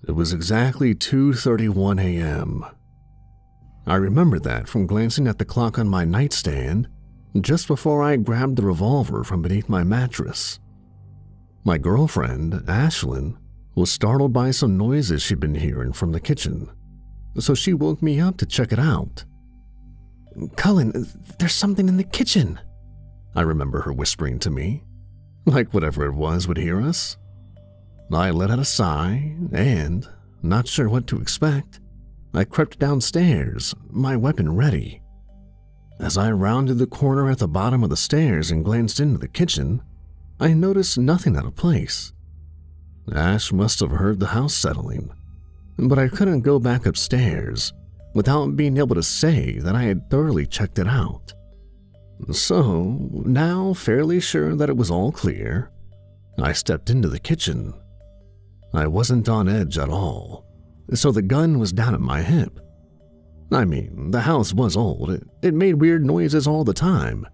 It was exactly 2:31 a.m. I remember that from glancing at the clock on my nightstand just before I grabbed the revolver from beneath my mattress. My girlfriend, Ashlyn, was startled by some noises she'd been hearing from the kitchen, so she woke me up to check it out. "Cullen, there's something in the kitchen," I remember her whispering to me, like whatever it was would hear us. I let out a sigh and, not sure what to expect, I crept downstairs, my weapon ready. As I rounded the corner at the bottom of the stairs and glanced into the kitchen, I noticed nothing out of place. Ash must have heard the house settling, but I couldn't go back upstairs without being able to say that I had thoroughly checked it out. So, now fairly sure that it was all clear, I stepped into the kitchen. I wasn't on edge at all, so the gun was down at my hip. I mean, the house was old. It made weird noises all the time.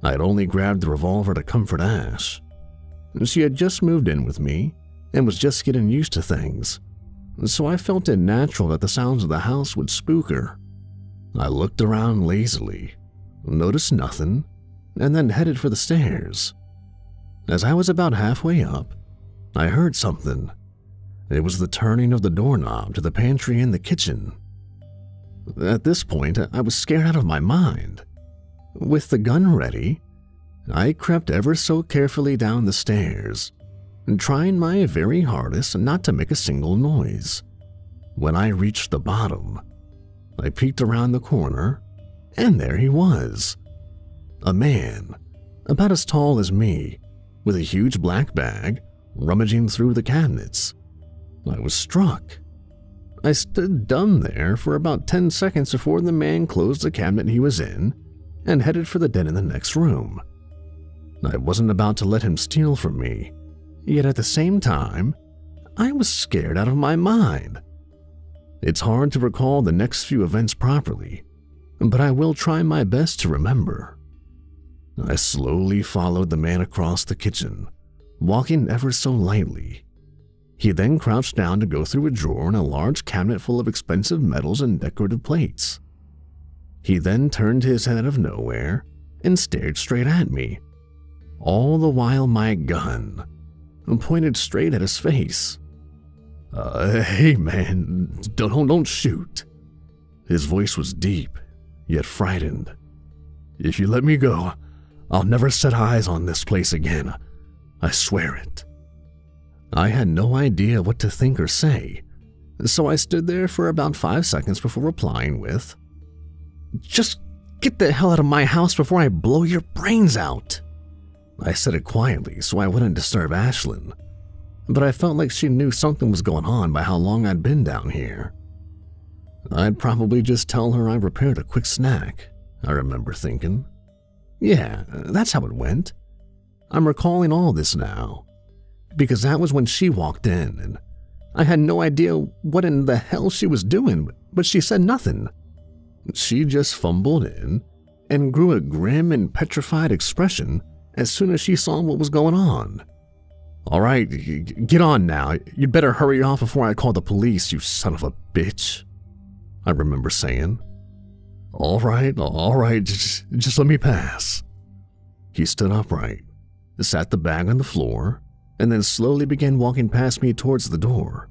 I'd only grabbed the revolver to comfort Ash. She had just moved in with me and was just getting used to things, so I felt it natural that the sounds of the house would spook her. I looked around lazily, noticed nothing, and then headed for the stairs. As I was about halfway up, I heard something. It was the turning of the doorknob to the pantry and the kitchen. At this point, I was scared out of my mind. With the gun ready, I crept ever so carefully down the stairs, trying my very hardest not to make a single noise. When I reached the bottom, I peeked around the corner, and there he was. A man, about as tall as me, with a huge black bag, rummaging through the cabinets. I was struck. I stood dumb there for about 10 seconds before the man closed the cabinet he was in and headed for the den in the next room. I wasn't about to let him steal from me, yet at the same time, I was scared out of my mind. It's hard to recall the next few events properly, but I will try my best to remember. I slowly followed the man across the kitchen, walking ever so lightly. He then crouched down to go through a drawer in a large cabinet full of expensive medals and decorative plates. He then turned his head out of nowhere and stared straight at me, all the while my gun pointed straight at his face. Hey man, don't shoot." His voice was deep, yet frightened. "If you let me go, I'll never set eyes on this place again. I swear it." I had no idea what to think or say, so I stood there for about 5 seconds before replying with, "Just get the hell out of my house before I blow your brains out." I said it quietly so I wouldn't disturb Ashlyn, but I felt like she knew something was going on by how long I'd been down here. I'd probably just tell her I prepared a quick snack, I remember thinking. Yeah, that's how it went. I'm recalling all this now, because that was when she walked in, and I had no idea what in the hell she was doing, but she said nothing. She just fumbled in and grew a grim and petrified expression as soon as she saw what was going on. "All right, get on now. You'd better hurry off before I call the police, you son of a bitch," I remember saying. All right, just let me pass." He stood upright, sat the bag on the floor, and then slowly began walking past me towards the door.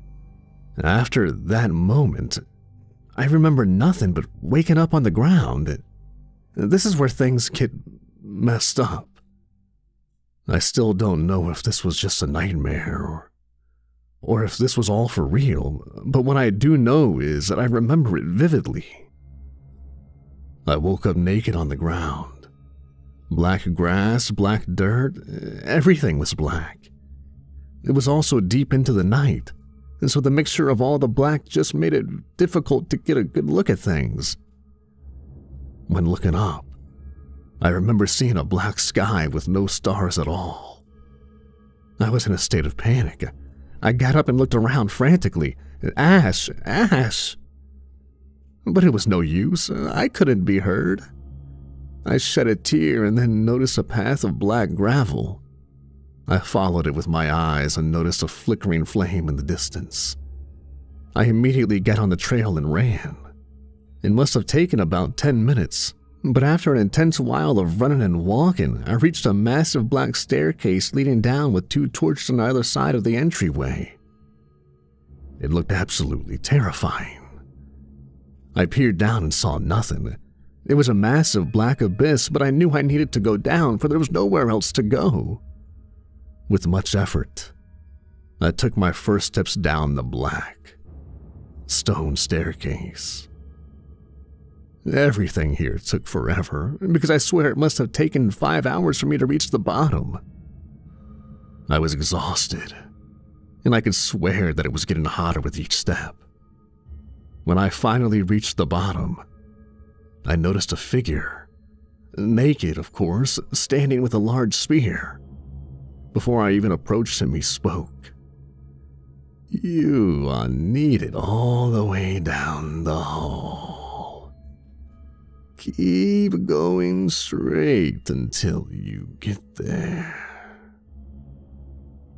After that moment, I remember nothing but waking up on the ground. This is where things get messed up. I still don't know if this was just a nightmare or if this was all for real, but what I do know is that I remember it vividly. I woke up naked on the ground. Black grass, black dirt, everything was black. It was also deep into the night, and so the mixture of all the black just made it difficult to get a good look at things. When looking up, I remember seeing a black sky with no stars at all. I was in a state of panic. I got up and looked around frantically. Ash! But it was no use. I couldn't be heard. I shed a tear and then noticed a path of black gravel. I followed it with my eyes and noticed a flickering flame in the distance. I immediately got on the trail and ran. It must have taken about 10 minutes, but after an intense while of running and walking, I reached a massive black staircase leading down with 2 torches on either side of the entryway. It looked absolutely terrifying. I peered down and saw nothing. It was a massive black abyss, but I knew I needed to go down, for there was nowhere else to go. With much effort, I took my first steps down the black, stone staircase. Everything here took forever, because I swear it must have taken 5 hours for me to reach the bottom. I was exhausted, and I could swear that it was getting hotter with each step. When I finally reached the bottom, I noticed a figure, naked of course, standing with a large spear. Before I even approached him, he spoke. "You are needed all the way down the hall. Keep going straight until you get there."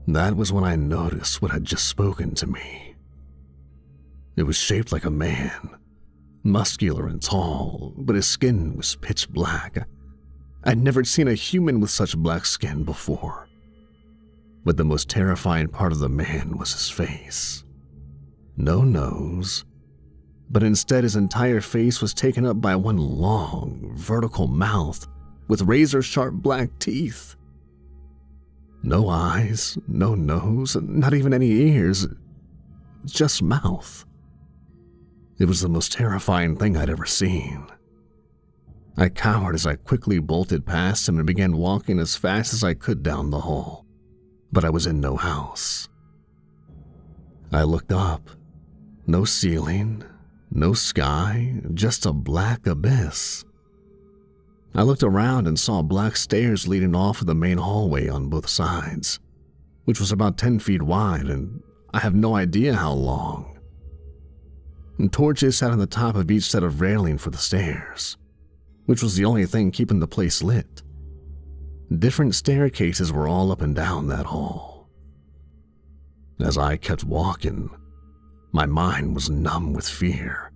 That was when I noticed what had just spoken to me. It was shaped like a man, muscular and tall, but his skin was pitch black. I'd never seen a human with such black skin before. But the most terrifying part of the man was his face. No nose, but instead his entire face was taken up by one long, vertical mouth with razor-sharp black teeth. No eyes, no nose, not even any ears, just mouth. It was the most terrifying thing I'd ever seen. I cowered as I quickly bolted past him and began walking as fast as I could down the hall, but I was in no house. I looked up. No ceiling, no sky, just a black abyss. I looked around and saw black stairs leading off of the main hallway on both sides, which was about 10 feet wide and I have no idea how long. And torches sat on the top of each set of railing for the stairs, which was the only thing keeping the place lit. Different staircases were all up and down that hall. As I kept walking, my mind was numb with fear.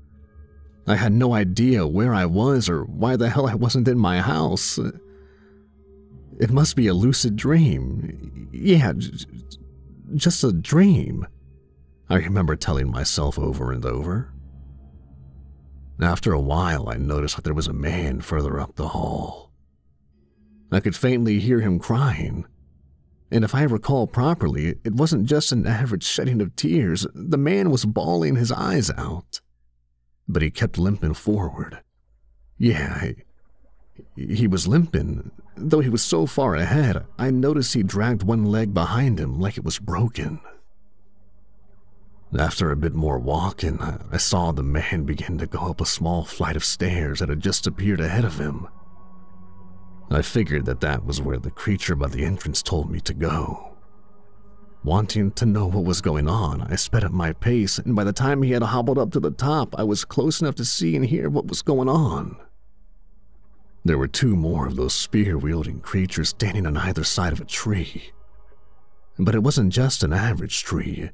I had no idea where I was or why the hell I wasn't in my house. It must be a lucid dream. Yeah, just a dream, I remember telling myself over and over. After a while, I noticed that there was a man further up the hall. I could faintly hear him crying, and if I recall properly, it wasn't just an average shedding of tears. The man was bawling his eyes out. But he kept limping forward. Yeah, he was limping. Though he was so far ahead, I noticed he dragged one leg behind him like it was broken. After a bit more walking, I saw the man begin to go up a small flight of stairs that had just appeared ahead of him. I figured that was where the creature by the entrance told me to go. Wanting to know what was going on, I sped up my pace, and by the time he had hobbled up to the top, I was close enough to see and hear what was going on. There were 2 more of those spear-wielding creatures standing on either side of a tree. But it wasn't just an average tree.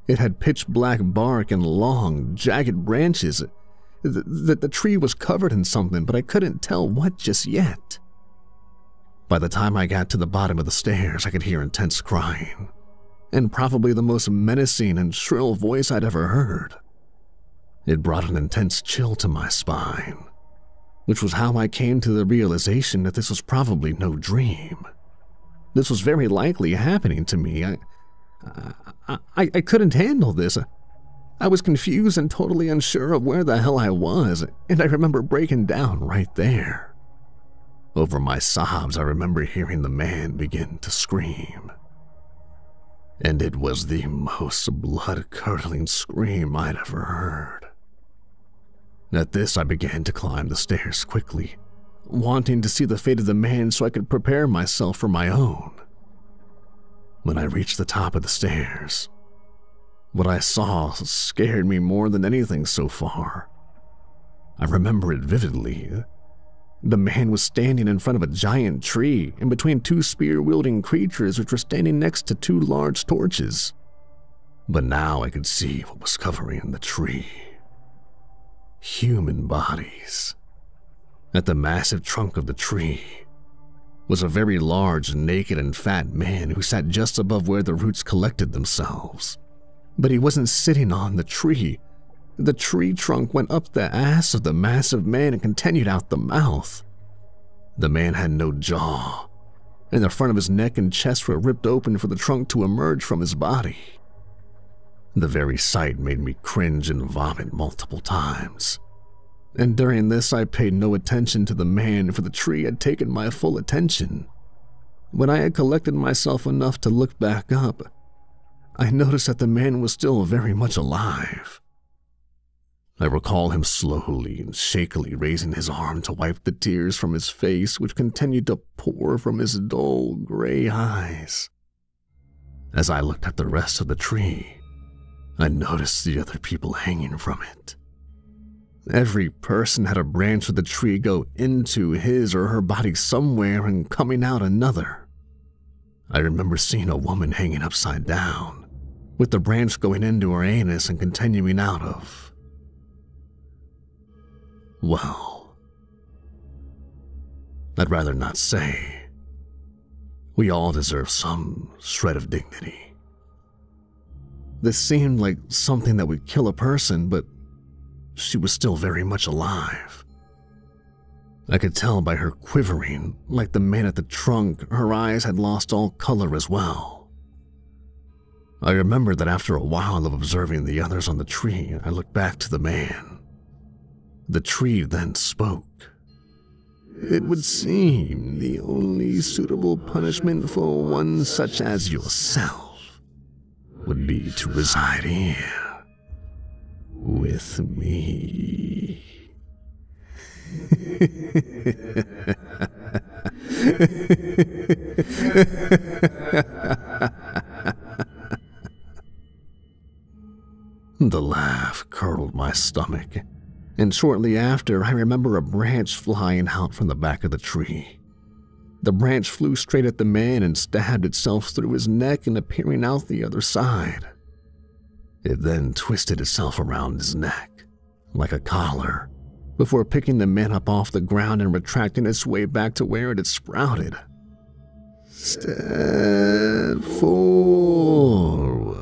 It had pitch-black bark and long, jagged branches. The tree was covered in something, but I couldn't tell what just yet. By the time I got to the bottom of the stairs, I could hear intense crying, and probably the most menacing and shrill voice I'd ever heard. It brought an intense chill to my spine, which was how I came to the realization that this was probably no dream. This was very likely happening to me. I couldn't handle this. I was confused and totally unsure of where the hell I was, and I remember breaking down right there. Over my sobs, I remember hearing the man begin to scream. And it was the most blood-curdling scream I'd ever heard. At this, I began to climb the stairs quickly, wanting to see the fate of the man so I could prepare myself for my own. When I reached the top of the stairs, what I saw scared me more than anything so far. I remember it vividly. The man was standing in front of a giant tree, in between 2 spear-wielding creatures which were standing next to 2 large torches. But now I could see what was covering the tree. Human bodies. At the massive trunk of the tree was a very large, naked, and fat man who sat just above where the roots collected themselves. But he wasn't sitting on the tree. The tree trunk went up the ass of the massive man and continued out the mouth. The man had no jaw, and the front of his neck and chest were ripped open for the trunk to emerge from his body. The very sight made me cringe and vomit multiple times. And during this, I paid no attention to the man, for the tree had taken my full attention. When I had collected myself enough to look back up, I noticed that the man was still very much alive. I recall him slowly and shakily raising his arm to wipe the tears from his face, which continued to pour from his dull gray eyes. As I looked at the rest of the tree, I noticed the other people hanging from it. Every person had a branch of the tree go into his or her body somewhere and coming out another. I remember seeing a woman hanging upside down, with the branch going into her anus and continuing out of. Well, I'd rather not say. We all deserve some shred of dignity. This seemed like something that would kill a person, but she was still very much alive. I could tell by her quivering, like the man at the trunk, her eyes had lost all color as well. I remember that after a while of observing the others on the tree, I looked back to the man. The tree then spoke. It would seem the only suitable punishment for one such as yourself would be to reside here with me. The laugh curdled my stomach, and shortly after, I remember a branch flying out from the back of the tree. The branch flew straight at the man and stabbed itself through his neck and appearing out the other side. It then twisted itself around his neck, like a collar, before picking the man up off the ground and retracting its way back to where it had sprouted. "Stand forward,"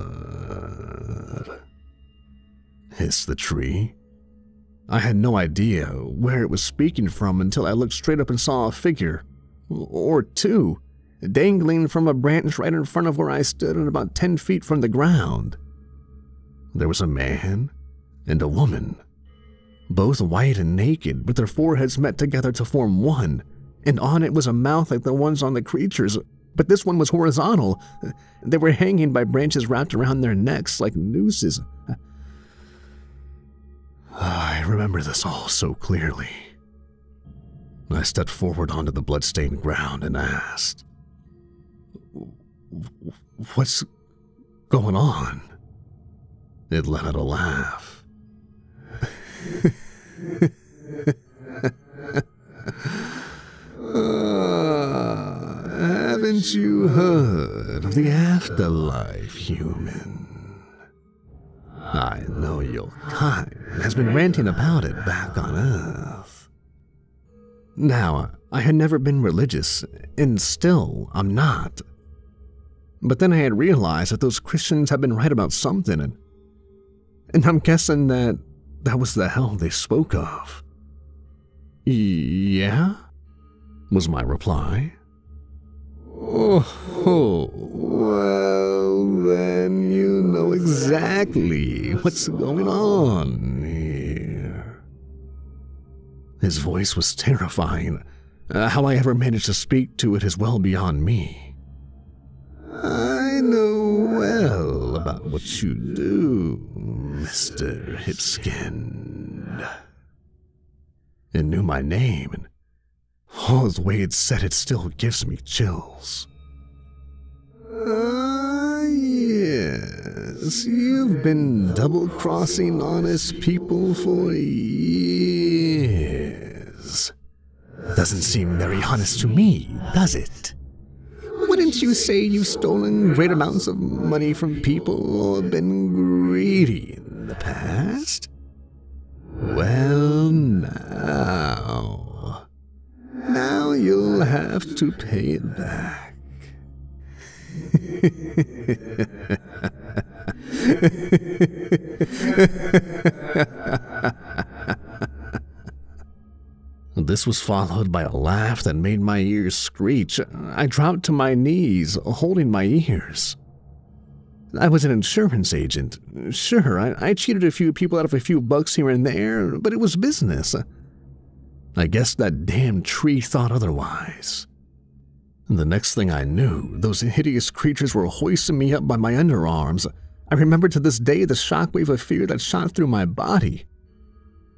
hissed the tree. I had no idea where it was speaking from until I looked straight up and saw a figure, or two, dangling from a branch right in front of where I stood at about 10 feet from the ground. There was a man and a woman, both white and naked, with their foreheads met together to form one, and on it was a mouth like the ones on the creatures, but this one was horizontal. They were hanging by branches wrapped around their necks like nooses. I remember this all so clearly. I stepped forward onto the blood-stained ground and asked, "What's going on?" It let out a laugh. Haven't you heard of the afterlife, human? I know your kind has been ranting about it back on Earth. Now, I had never been religious, and still I'm not. But then I had realized that those Christians had been right about something, and I'm guessing that was the hell they spoke of. "Yeah?" was my reply. "Oh, well, then you know exactly what's going on here." His voice was terrifying. How I ever managed to speak to it is well beyond me. "I know well about what you do, Mr. Hipskind." It knew my name, and the way it said it still gives me chills. Yes, you've been double-crossing honest people for years. Doesn't seem very honest to me, does it? Wouldn't Didn't you say you've stolen great amounts of money from people or been greedy in the past? Well, now you'll have to pay it back. This was followed by a laugh that made my ears screech. I dropped to my knees, holding my ears. I was an insurance agent. Sure, I cheated a few people out of a few bucks here and there, but it was business. I guess that damn tree thought otherwise. The next thing I knew, those hideous creatures were hoisting me up by my underarms. I remember to this day the shockwave of fear that shot through my body.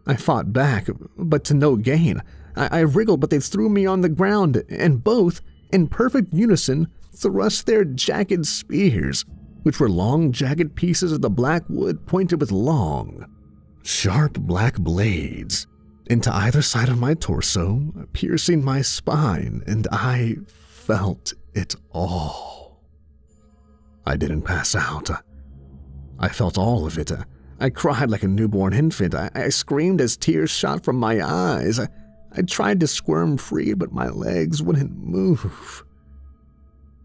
I fought back, but to no gain. I wriggled, but they threw me on the ground, and both, in perfect unison, thrust their jagged spears, which were long, jagged pieces of the black wood pointed with long, sharp black blades, into either side of my torso, piercing my spine, and I felt it all. I didn't pass out. I felt all of it. I cried like a newborn infant. I screamed as tears shot from my eyes. I tried to squirm free, but my legs wouldn't move.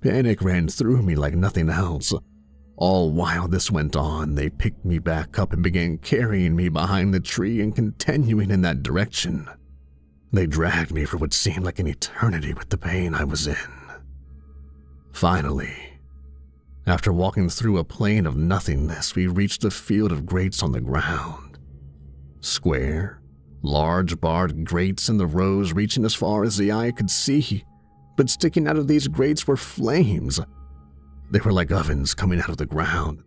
Panic ran through me like nothing else. All while this went on, they picked me back up and began carrying me behind the tree and continuing in that direction. They dragged me for what seemed like an eternity with the pain I was in. Finally, after walking through a plain of nothingness, we reached a field of grates on the ground. Square, large barred grates in the rows reaching as far as the eye could see, but sticking out of these grates were flames. They were like ovens coming out of the ground.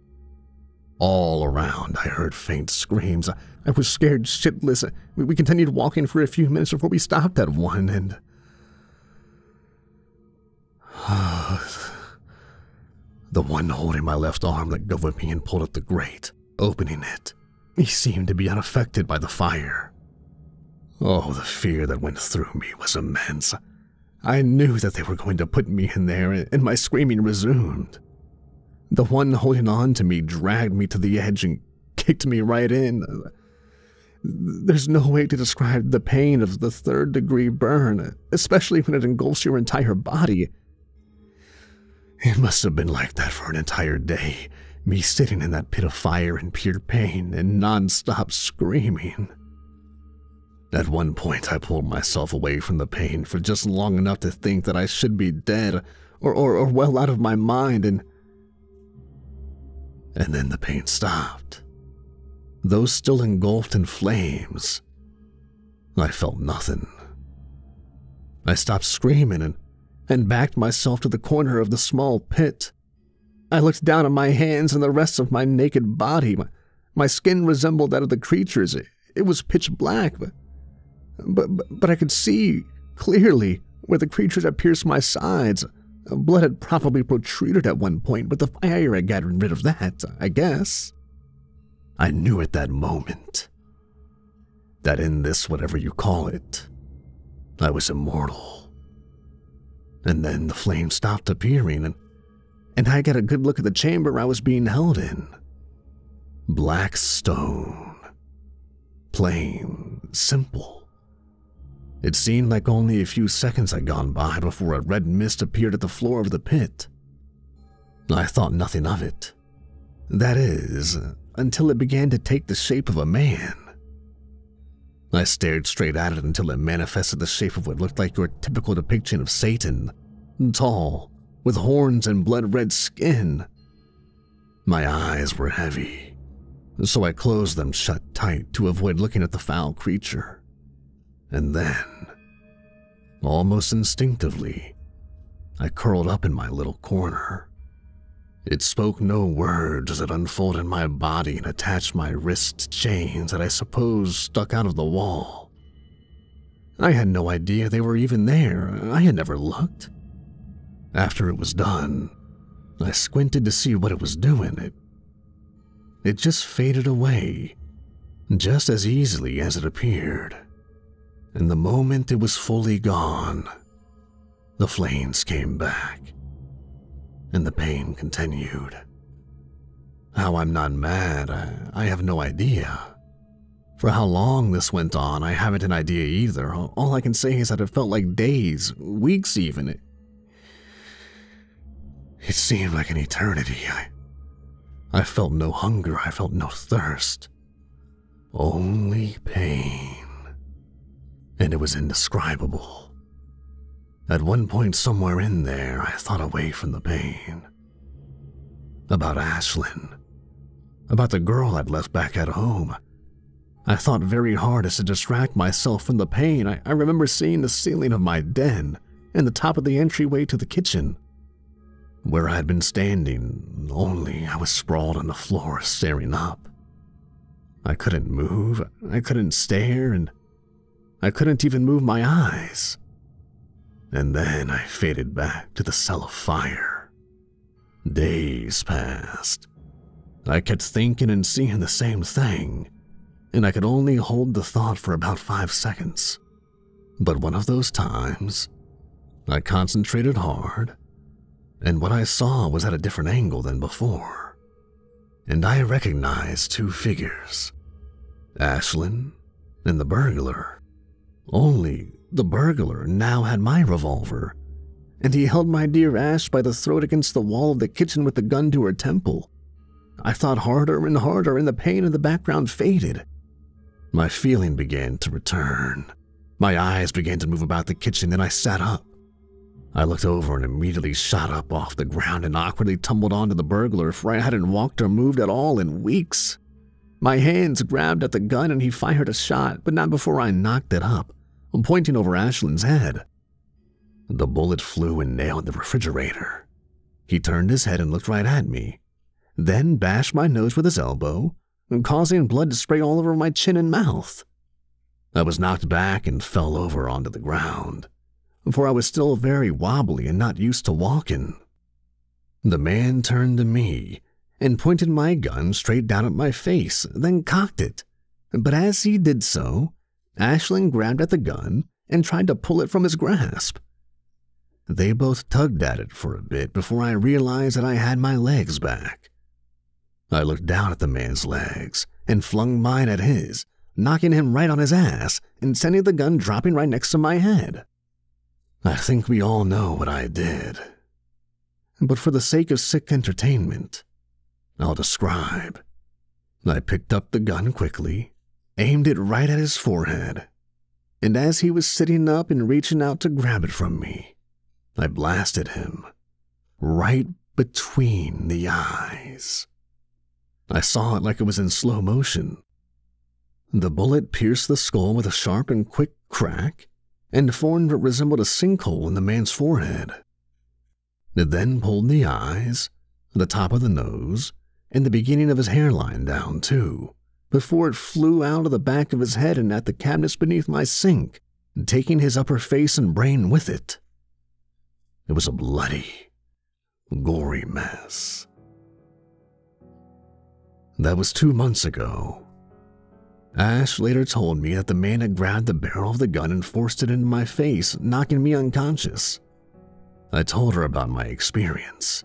All around, I heard faint screams. I was scared shitless. We continued walking for a few minutes before we stopped at one, and the one holding my left arm let go of me and pulled at the grate, opening it. He seemed to be unaffected by the fire. Oh, the fear that went through me was immense. I knew that they were going to put me in there, and my screaming resumed. The one holding on to me dragged me to the edge and kicked me right in. There's no way to describe the pain of the third-degree burn, especially when it engulfs your entire body. It must have been like that for an entire day, me sitting in that pit of fire in pure pain and non-stop screaming. At one point, I pulled myself away from the pain for just long enough to think that I should be dead or well out of my mind, and then the pain stopped. Though still engulfed in flames, I felt nothing. I stopped screaming and backed myself to the corner of the small pit. I looked down at my hands and the rest of my naked body. My skin resembled that of the creatures. It was pitch black, but I could see clearly where the creatures had pierced my sides. Blood had probably protruded at one point, but the fire had gotten rid of that, I guess. I knew at that moment that in this whatever you call it, I was immortal. And then the flame stopped appearing, and I got a good look at the chamber I was being held in. Black stone. Plain, simple. It seemed like only a few seconds had gone by before a red mist appeared at the floor of the pit. I thought nothing of it. That is, until it began to take the shape of a man. I stared straight at it until it manifested the shape of what looked like your typical depiction of Satan, tall, with horns and blood-red skin. My eyes were heavy, so I closed them shut tight to avoid looking at the foul creature. And then, almost instinctively, I curled up in my little corner. It spoke no words as it unfolded my body and attached my wrist chains that I suppose stuck out of the wall. I had no idea they were even there. I had never looked. After it was done, I squinted to see what it was doing. It just faded away, just as easily as it appeared. And the moment it was fully gone, the flames came back, and the pain continued. How I'm not mad, I have no idea. For how long this went on, I haven't an idea either. All I can say is that it felt like days, weeks even. It seemed like an eternity. I felt no hunger, I felt no thirst. Only pain. And it was indescribable. At one point somewhere in there, I thought away from the pain. About Ashlyn. About the girl I'd left back at home. I thought very hard as to distract myself from the pain. I remember seeing the ceiling of my den and the top of the entryway to the kitchen. Where I had been standing, only I was sprawled on the floor staring up. I couldn't move, I couldn't stare, and I couldn't even move my eyes. And then I faded back to the cell of fire. Days passed. I kept thinking and seeing the same thing, and I could only hold the thought for about 5 seconds. But one of those times, I concentrated hard, and what I saw was at a different angle than before. And I recognized 2 figures, Ashlyn and the burglar. Only the burglar now had my revolver, and he held my dear Ash by the throat against the wall of the kitchen with the gun to her temple. I thought harder and harder, and the pain in the background faded. My feeling began to return. My eyes began to move about the kitchen, and I sat up. I looked over and immediately shot up off the ground and awkwardly tumbled onto the burglar, for I hadn't walked or moved at all in weeks. My hands grabbed at the gun and he fired a shot, but not before I knocked it up, pointing over Ashlyn's head. The bullet flew and nailed the refrigerator. He turned his head and looked right at me, then bashed my nose with his elbow, causing blood to spray all over my chin and mouth. I was knocked back and fell over onto the ground, for I was still very wobbly and not used to walking. The man turned to me and pointed my gun straight down at my face, then cocked it. But as he did so, Ashlyn grabbed at the gun and tried to pull it from his grasp. They both tugged at it for a bit before I realized that I had my legs back. I looked down at the man's legs and flung mine at his, knocking him right on his ass and sending the gun dropping right next to my head. I think we all know what I did. But for the sake of sick entertainment, I'll describe. I picked up the gun quickly, aimed it right at his forehead, and as he was sitting up and reaching out to grab it from me, I blasted him right between the eyes. I saw it like it was in slow motion. The bullet pierced the skull with a sharp and quick crack and formed what resembled a sinkhole in the man's forehead. It then pulled the eyes, the top of the nose, and the beginning of his hairline down too, before it flew out of the back of his head and at the cabinets beneath my sink, taking his upper face and brain with it. It was a bloody, gory mess. That was 2 months ago. Ash later told me that the man had grabbed the barrel of the gun and forced it into my face, knocking me unconscious. I told her about my experience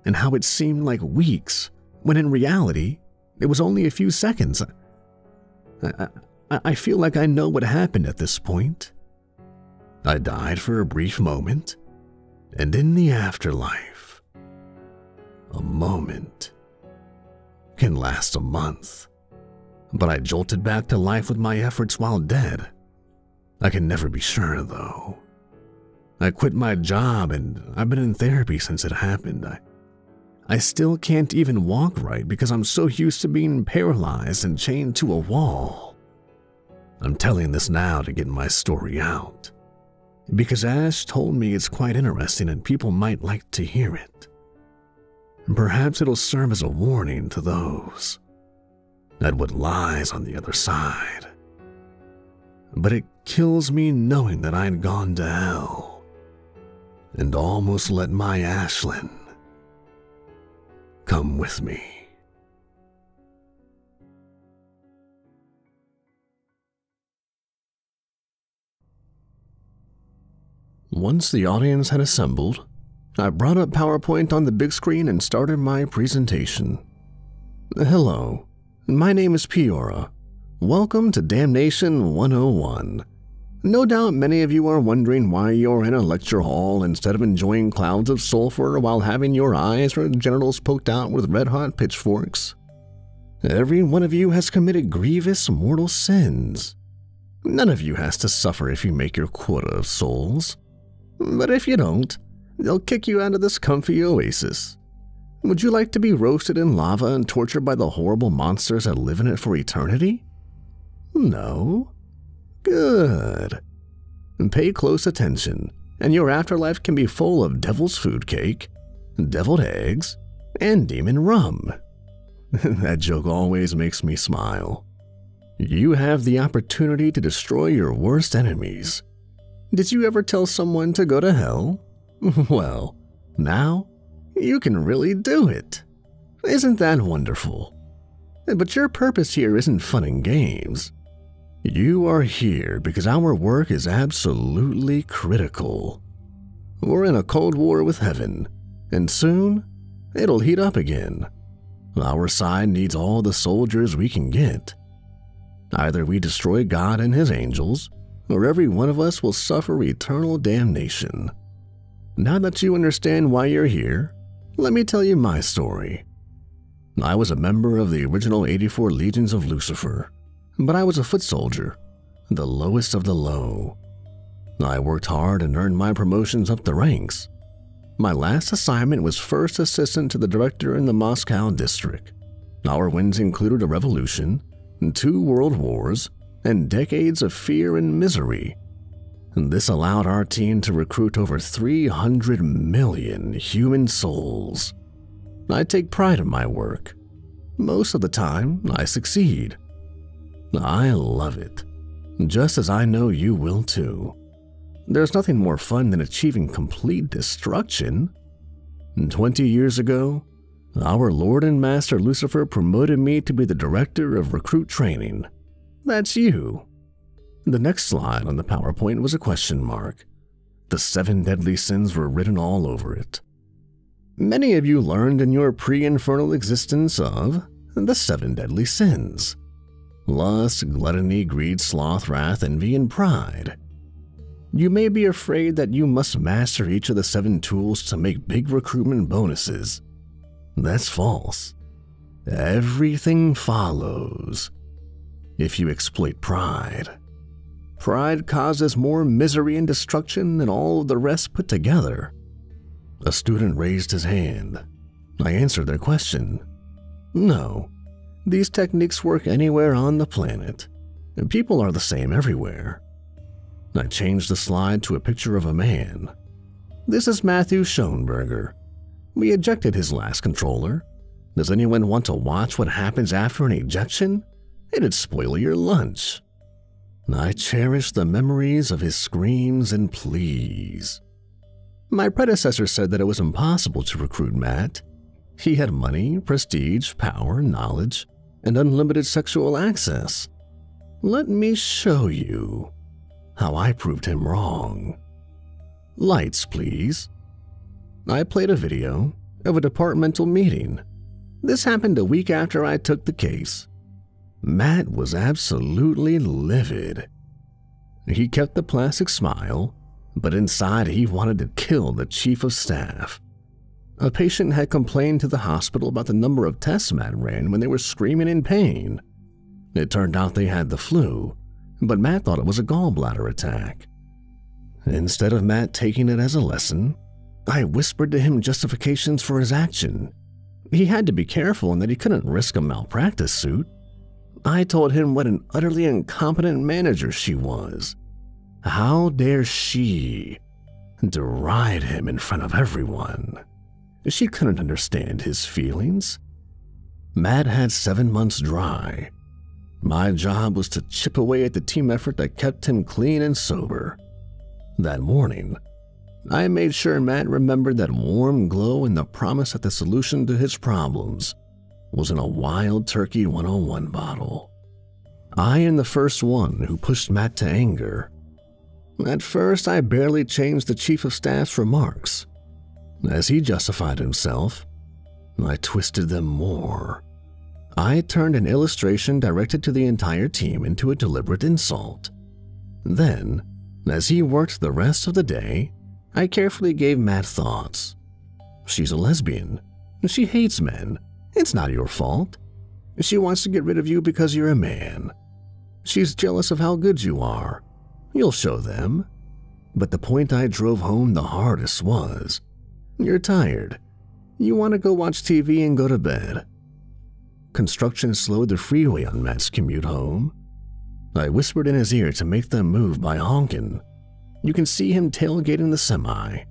and how it seemed like weeks, when in reality, it was only a few seconds. I feel like I know what happened at this point. I died for a brief moment, and in the afterlife, a moment can last a month. But I jolted back to life with my efforts while dead. I can never be sure, though. I quit my job and I've been in therapy since it happened. I still can't even walk right because I'm so used to being paralyzed and chained to a wall. I'm telling this now to get my story out, because Ash told me it's quite interesting and people might like to hear it. Perhaps it'll serve as a warning to those at what lies on the other side. But it kills me knowing that I'd gone to hell and almost let my Ashlyn come with me. Once the audience had assembled, I brought up PowerPoint on the big screen and started my presentation. Hello, my name is Peora. Welcome to Damnation 101. No doubt many of you are wondering why you're in a lecture hall instead of enjoying clouds of sulfur while having your eyes or genitals poked out with red-hot pitchforks. Every one of you has committed grievous mortal sins. None of you has to suffer if you make your quota of souls. But if you don't, they'll kick you out of this comfy oasis. Would you like to be roasted in lava and tortured by the horrible monsters that live in it for eternity? No? Good. Pay close attention, and your afterlife can be full of devil's food cake, deviled eggs, and demon rum. That joke always makes me smile. You have the opportunity to destroy your worst enemies. Did you ever tell someone to go to hell? Well, now you can really do it. Isn't that wonderful? But your purpose here isn't fun and games. You are here because our work is absolutely critical. We're in a cold war with heaven, and soon it'll heat up again. Our side needs all the soldiers we can get. Either we destroy God and his angels, or every one of us will suffer eternal damnation. Now that you understand why you're here, let me tell you my story. I was a member of the original 84 Legions of Lucifer, but I was a foot soldier, the lowest of the low. I worked hard and earned my promotions up the ranks. My last assignment was first assistant to the director in the Moscow district. Our wins included a revolution, 2 world wars, and decades of fear and misery. This allowed our team to recruit over 300 million human souls. I take pride in my work. Most of the time, I succeed. I love it, just as I know you will too. There's nothing more fun than achieving complete destruction. 20 years ago, our Lord and Master Lucifer promoted me to be the director of recruit training. That's you. The next slide on the PowerPoint was a question mark. The 7 deadly sins were written all over it. Many of you learned in your pre-infernal existence of the 7 deadly sins: lust, gluttony, greed, sloth, wrath, envy, and pride. You may be afraid that you must master each of the 7 tools to make big recruitment bonuses. That's false. Everything follows. If you exploit pride, pride causes more misery and destruction than all of the rest put together. A student raised his hand. I answered their question. No, these techniques work anywhere on the planet, and people are the same everywhere. I changed the slide to a picture of a man. This is Matthew Schoenberger. We ejected his last controller. Does anyone want to watch what happens after an ejection? It'd spoil your lunch. I cherish the memories of his screams and pleas. My predecessor said that it was impossible to recruit Matt. He had money, prestige, power, knowledge, and unlimited sexual access. Let me show you how I proved him wrong. Lights, please. I played a video of a departmental meeting. This happened a week after I took the case. Matt was absolutely livid. He kept the plastic smile, but inside he wanted to kill the chief of staff. A patient had complained to the hospital about the number of tests Matt ran when they were screaming in pain. It turned out they had the flu, but Matt thought it was a gallbladder attack. Instead of Matt taking it as a lesson, I whispered to him justifications for his action. He had to be careful and that he couldn't risk a malpractice suit. I told him what an utterly incompetent manager she was. How dare she deride him in front of everyone? She couldn't understand his feelings. Matt had 7 months dry. My job was to chip away at the team effort that kept him clean and sober. That morning, I made sure Matt remembered that warm glow and the promise that the solution to his problems was in a Wild Turkey 101 bottle. I am the first one who pushed Matt to anger. At first, I barely changed the chief of staff's remarks. As he justified himself, I twisted them more. I turned an illustration directed to the entire team into a deliberate insult. Then, as he worked the rest of the day, I carefully gave Matt thoughts. She's a lesbian. She hates men. It's not your fault. She wants to get rid of you because you're a man. She's jealous of how good you are. You'll show them. But the point I drove home the hardest was, you're tired. You want to go watch TV and go to bed. Construction slowed the freeway on Matt's commute home. I whispered in his ear to make them move by honking. You can see him tailgating the semi,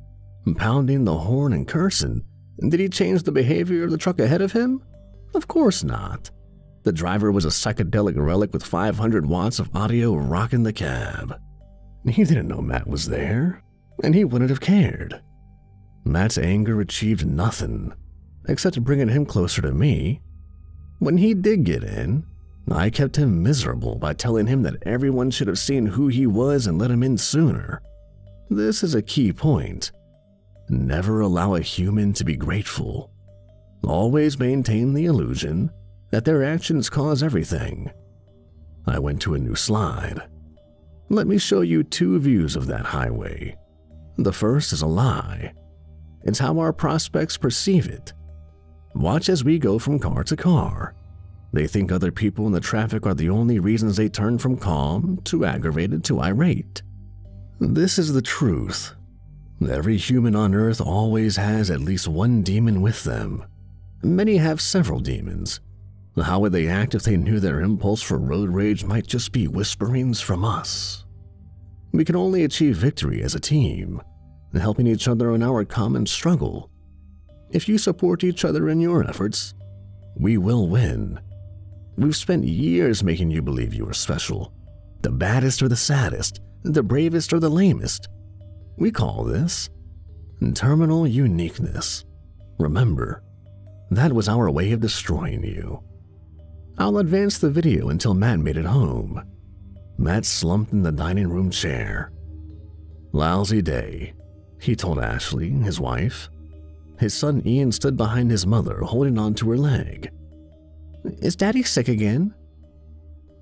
pounding the horn and cursing. Did he change the behavior of the truck ahead of him? Of course not. The driver was a psychedelic relic with 500 watts of audio rocking the cab. He didn't know Matt was there, and he wouldn't have cared. Matt's anger achieved nothing, except bringing him closer to me. When he did get in, I kept him miserable by telling him that everyone should have seen who he was and let him in sooner. This is a key point. Never allow a human to be grateful. Always maintain the illusion that their actions cause everything. I went to a new slide. Let me show you two views of that highway. The first is a lie. It's how our prospects perceive it. Watch as we go from car to car. They think other people in the traffic are the only reasons they turn from calm to aggravated to irate. This is the truth. Every human on Earth always has at least one demon with them. Many have several demons. How would they act if they knew their impulse for road rage might just be whisperings from us? We can only achieve victory as a team, helping each other in our common struggle. If you support each other in your efforts, we will win. We've spent years making you believe you are special, the baddest or the saddest, the bravest or the lamest. We call this terminal uniqueness. Remember, that was our way of destroying you. I'll advance the video until Matt made it home. Matt slumped in the dining room chair. Lousy day, he told Ashley, his wife. His son Ian stood behind his mother, holding on to her leg. Is Daddy sick again?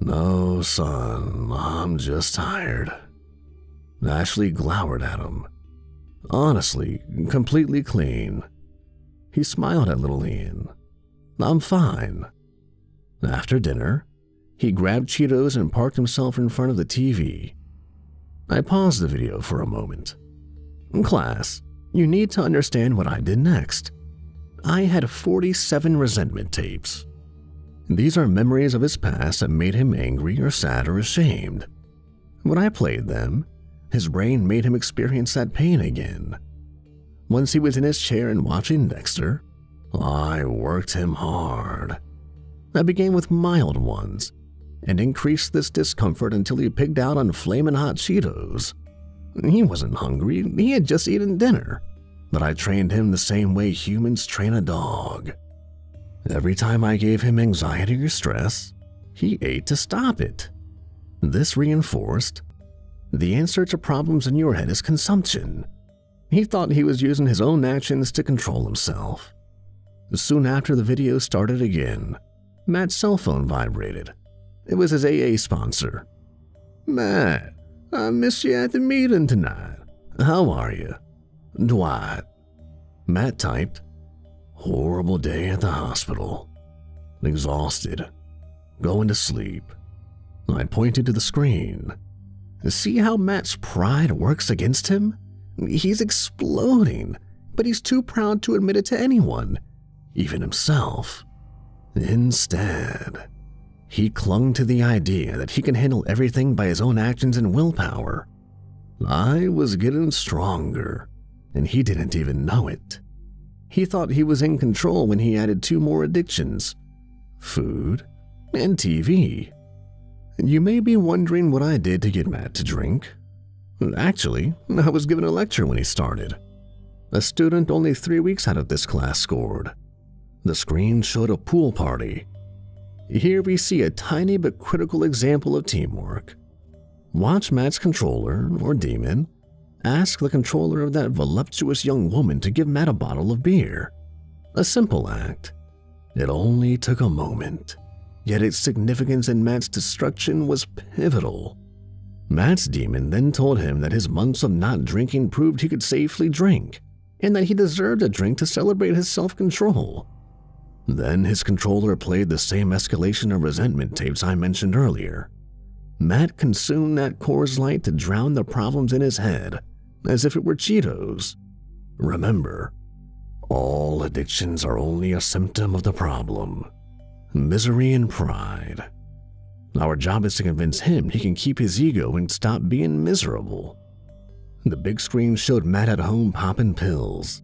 No, son, I'm just tired. Ashley glowered at him. Honestly, completely clean. He smiled at little Ian. I'm fine. After dinner, he grabbed Cheetos and parked himself in front of the TV. I paused the video for a moment. Class, you need to understand what I did next. I had 47 resentment tapes. These are memories of his past that made him angry or sad or ashamed. When I played them, his brain made him experience that pain again. Once he was in his chair and watching Dexter, I worked him hard. I began with mild ones and increased this discomfort until he pigged out on flamin' hot Cheetos. He wasn't hungry, he had just eaten dinner, but I trained him the same way humans train a dog. Every time I gave him anxiety or stress, he ate to stop it. This reinforced the answer to problems in your head is consumption. He thought he was using his own actions to control himself. Soon after the video started again, Matt's cell phone vibrated. It was his AA sponsor. Matt, I missed you at the meeting tonight. How are you? Dwight. Matt typed, horrible day at the hospital. Exhausted. Going to sleep. I pointed to the screen. See how Matt's pride works against him? He's exploding, but he's too proud to admit it to anyone, even himself. Instead, he clung to the idea that he can handle everything by his own actions and willpower. I was getting stronger, and he didn't even know it. He thought he was in control when he added 2 more addictions: food and TV. You may be wondering what I did to get Matt to drink. Actually, I was given a lecture when he started. A student only 3 weeks out of this class scored. The screen showed a pool party. Here we see a tiny but critical example of teamwork. Watch Matt's controller, or demon, ask the controller of that voluptuous young woman to give Matt a bottle of beer. A simple act. It only took a moment, yet its significance in Matt's destruction was pivotal. Matt's demon then told him that his months of not drinking proved he could safely drink, and that he deserved a drink to celebrate his self-control. Then his controller played the same escalation of resentment tapes I mentioned earlier. Matt consumed that Coors Light to drown the problems in his head, as if it were Cheetos. Remember, all addictions are only a symptom of the problem. Misery and pride. Our job is to convince him he can keep his ego and stop being miserable. The big screen showed Matt at home popping pills.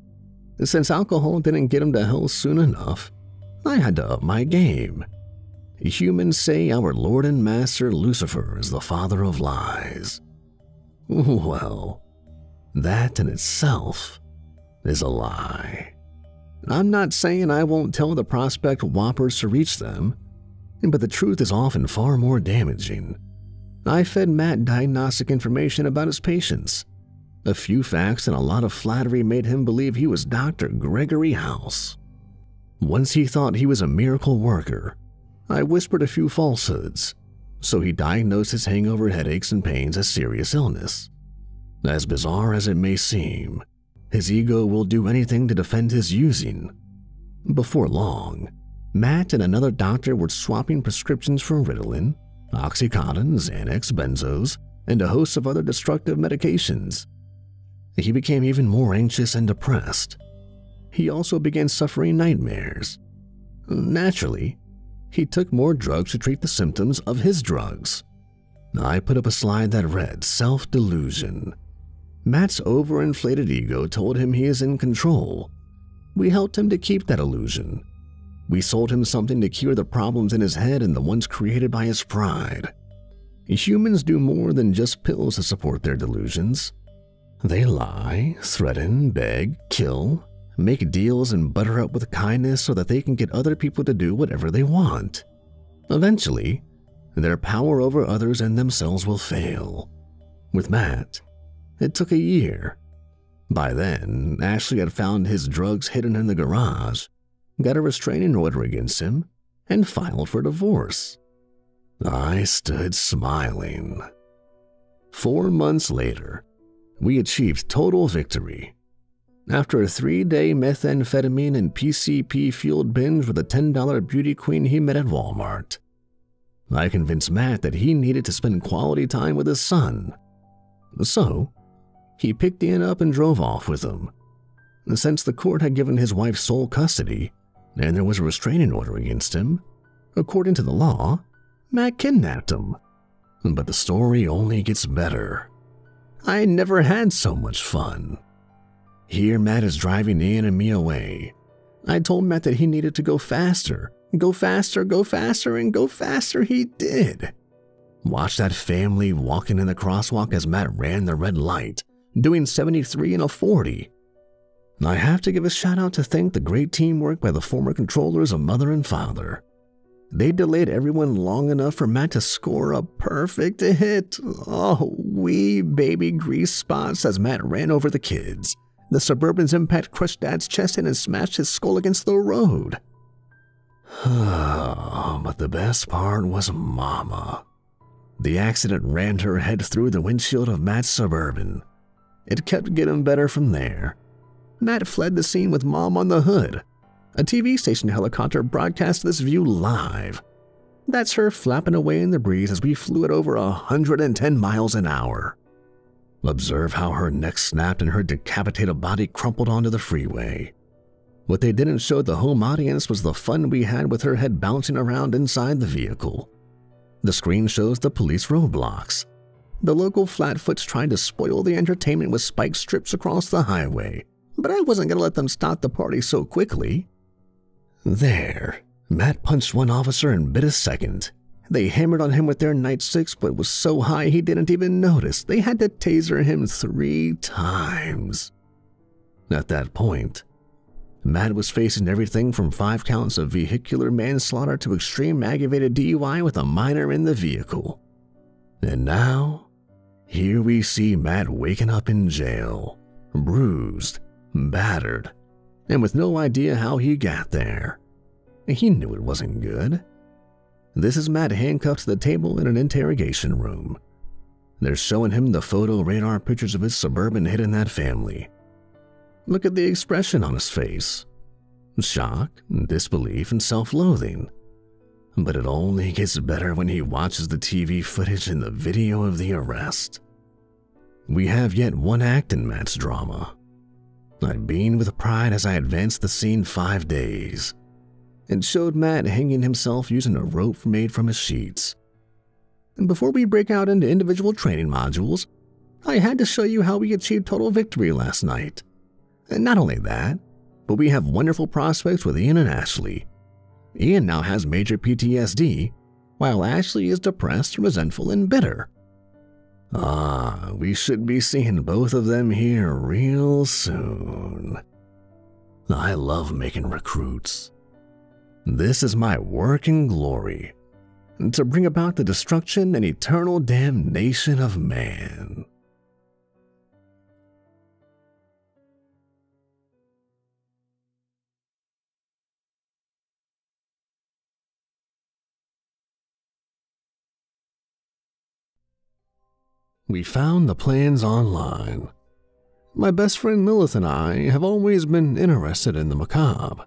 Since alcohol didn't get him to hell soon enough, I had to up my game. Humans say our Lord and Master Lucifer is the father of lies. Well, that in itself is a lie. I'm not saying I won't tell the prospect whoppers to reach them, but the truth is often far more damaging. I fed Matt diagnostic information about his patients. A few facts and a lot of flattery made him believe he was Dr. Gregory House. Once he thought he was a miracle worker, I whispered a few falsehoods, so he diagnosed his hangover headaches and pains as serious illness. As bizarre as it may seem, his ego will do anything to defend his using. Before long, Matt and another doctor were swapping prescriptions for Ritalin, Oxycontin, Xanax, benzos, and a host of other destructive medications. He became even more anxious and depressed. He also began suffering nightmares. Naturally, he took more drugs to treat the symptoms of his drugs. I put up a slide that read, self-delusion. Matt's overinflated ego told him he is in control. We helped him to keep that illusion. We sold him something to cure the problems in his head and the ones created by his pride. Humans do more than just pills to support their delusions. They lie, threaten, beg, kill, make deals and butter up with kindness so that they can get other people to do whatever they want. Eventually, their power over others and themselves will fail. With Matt, it took a year. By then, Ashley had found his drugs hidden in the garage, got a restraining order against him, and filed for divorce. I stood smiling. 4 months later, we achieved total victory. After a 3-day methamphetamine and PCP-fueled binge with a $10 beauty queen he met at Walmart, I convinced Matt that he needed to spend quality time with his son. So, he picked Ian up and drove off with him. Since the court had given his wife sole custody, and there was a restraining order against him, according to the law, Matt kidnapped him. But the story only gets better. I never had so much fun. Here Matt is driving Ian and me away. I told Matt that he needed to go faster. Go faster, go faster, and go faster he did. Watch that family walking in the crosswalk as Matt ran the red light, doing 73 in a 40. I have to give a shout out to thank the great teamwork by the former controllers of mother and father. They delayed everyone long enough for Matt to score a perfect hit. Oh, wee baby grease spots as Matt ran over the kids. The Suburban's impact crushed Dad's chest in and smashed his skull against the road. But the best part was Mama. The accident rammed her head through the windshield of Matt's Suburban. It kept getting better from there. Matt fled the scene with Mom on the hood. A TV station helicopter broadcast this view live. That's her flapping away in the breeze as we flew at over 110 miles an hour. Observe how her neck snapped and her decapitated body crumpled onto the freeway. What they didn't show the home audience was the fun we had with her head bouncing around inside the vehicle. The screen shows the police roadblocks. The local flatfoots tried to spoil the entertainment with spike strips across the highway, but I wasn't going to let them stop the party so quickly. There, Matt punched one officer and bit a second. They hammered on him with their nightsticks, but it was so high he didn't even notice. They had to taser him 3 times. At that point, Matt was facing everything from 5 counts of vehicular manslaughter to extreme aggravated DUI with a minor in the vehicle. And now, Here we see Matt waking up in jail, bruised, battered, and with no idea how he got there. He knew it wasn't good. This is Matt handcuffed to the table in an interrogation room. They're showing him the photo radar pictures of his suburban hit in that family. Look at the expression on his face. Shock, disbelief, and self-loathing. But it only gets better when he watches the TV footage and the video of the arrest. We have yet one act in Matt's drama. I beamed with pride as I advanced the scene 5 days. It showed Matt hanging himself using a rope made from his sheets. And before we break out into individual training modules, I had to show you how we achieved total victory last night. And not only that, but we have wonderful prospects with Ian and Ashley. Ian now has major PTSD, while Ashley is depressed, resentful, and bitter. We should be seeing both of them here real soon. I love making recruits. This is my work and glory, to bring about the destruction and eternal damnation of man. We found the plans online. My best friend Lilith and I have always been interested in the macabre.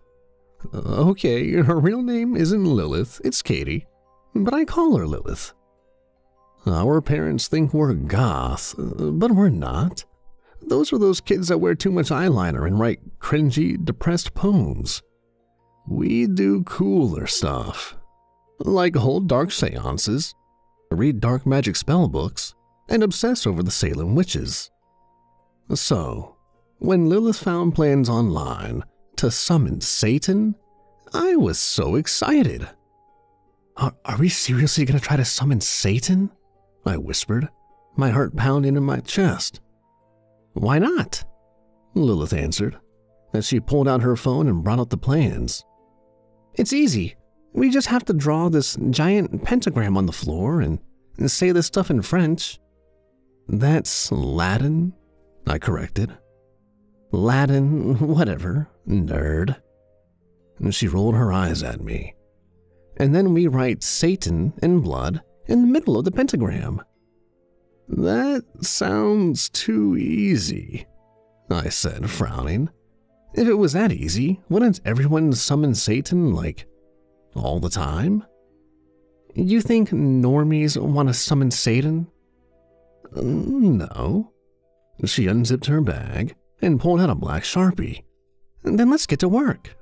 Okay, her real name isn't Lilith, it's Katie, but I call her Lilith. Our parents think we're goth, but we're not. Those are those kids that wear too much eyeliner and write cringy, depressed poems. We do cooler stuff, like hold dark seances, read dark magic spell books, and obsess over the Salem witches. So, when Lilith found plans online to summon Satan, I was so excited. Are we seriously going to try to summon Satan? I whispered, my heart pounding in my chest. Why not? Lilith answered, as she pulled out her phone and brought up the plans. It's easy. We just have to draw this giant pentagram on the floor and say this stuff in French. That's Latin, I corrected. Latin, whatever, nerd. And she rolled her eyes at me. And then we write Satan in blood in the middle of the pentagram. That sounds too easy, I said, frowning. If it was that easy, wouldn't everyone summon Satan, like, all the time? You think normies want to summon Satan? No. She unzipped her bag and pulled out a black Sharpie. Then let's get to work.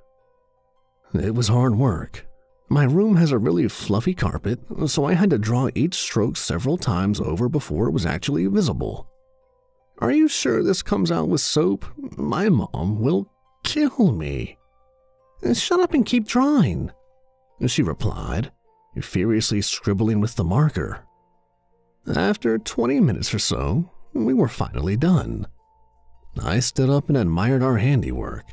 It was hard work. My room has a really fluffy carpet, so I had to draw each stroke several times over before it was actually visible. Are you sure this comes out with soap? My mom will kill me. Shut up and keep drawing, she replied, furiously scribbling with the marker. After 20 minutes or so, we were finally done. I stood up and admired our handiwork.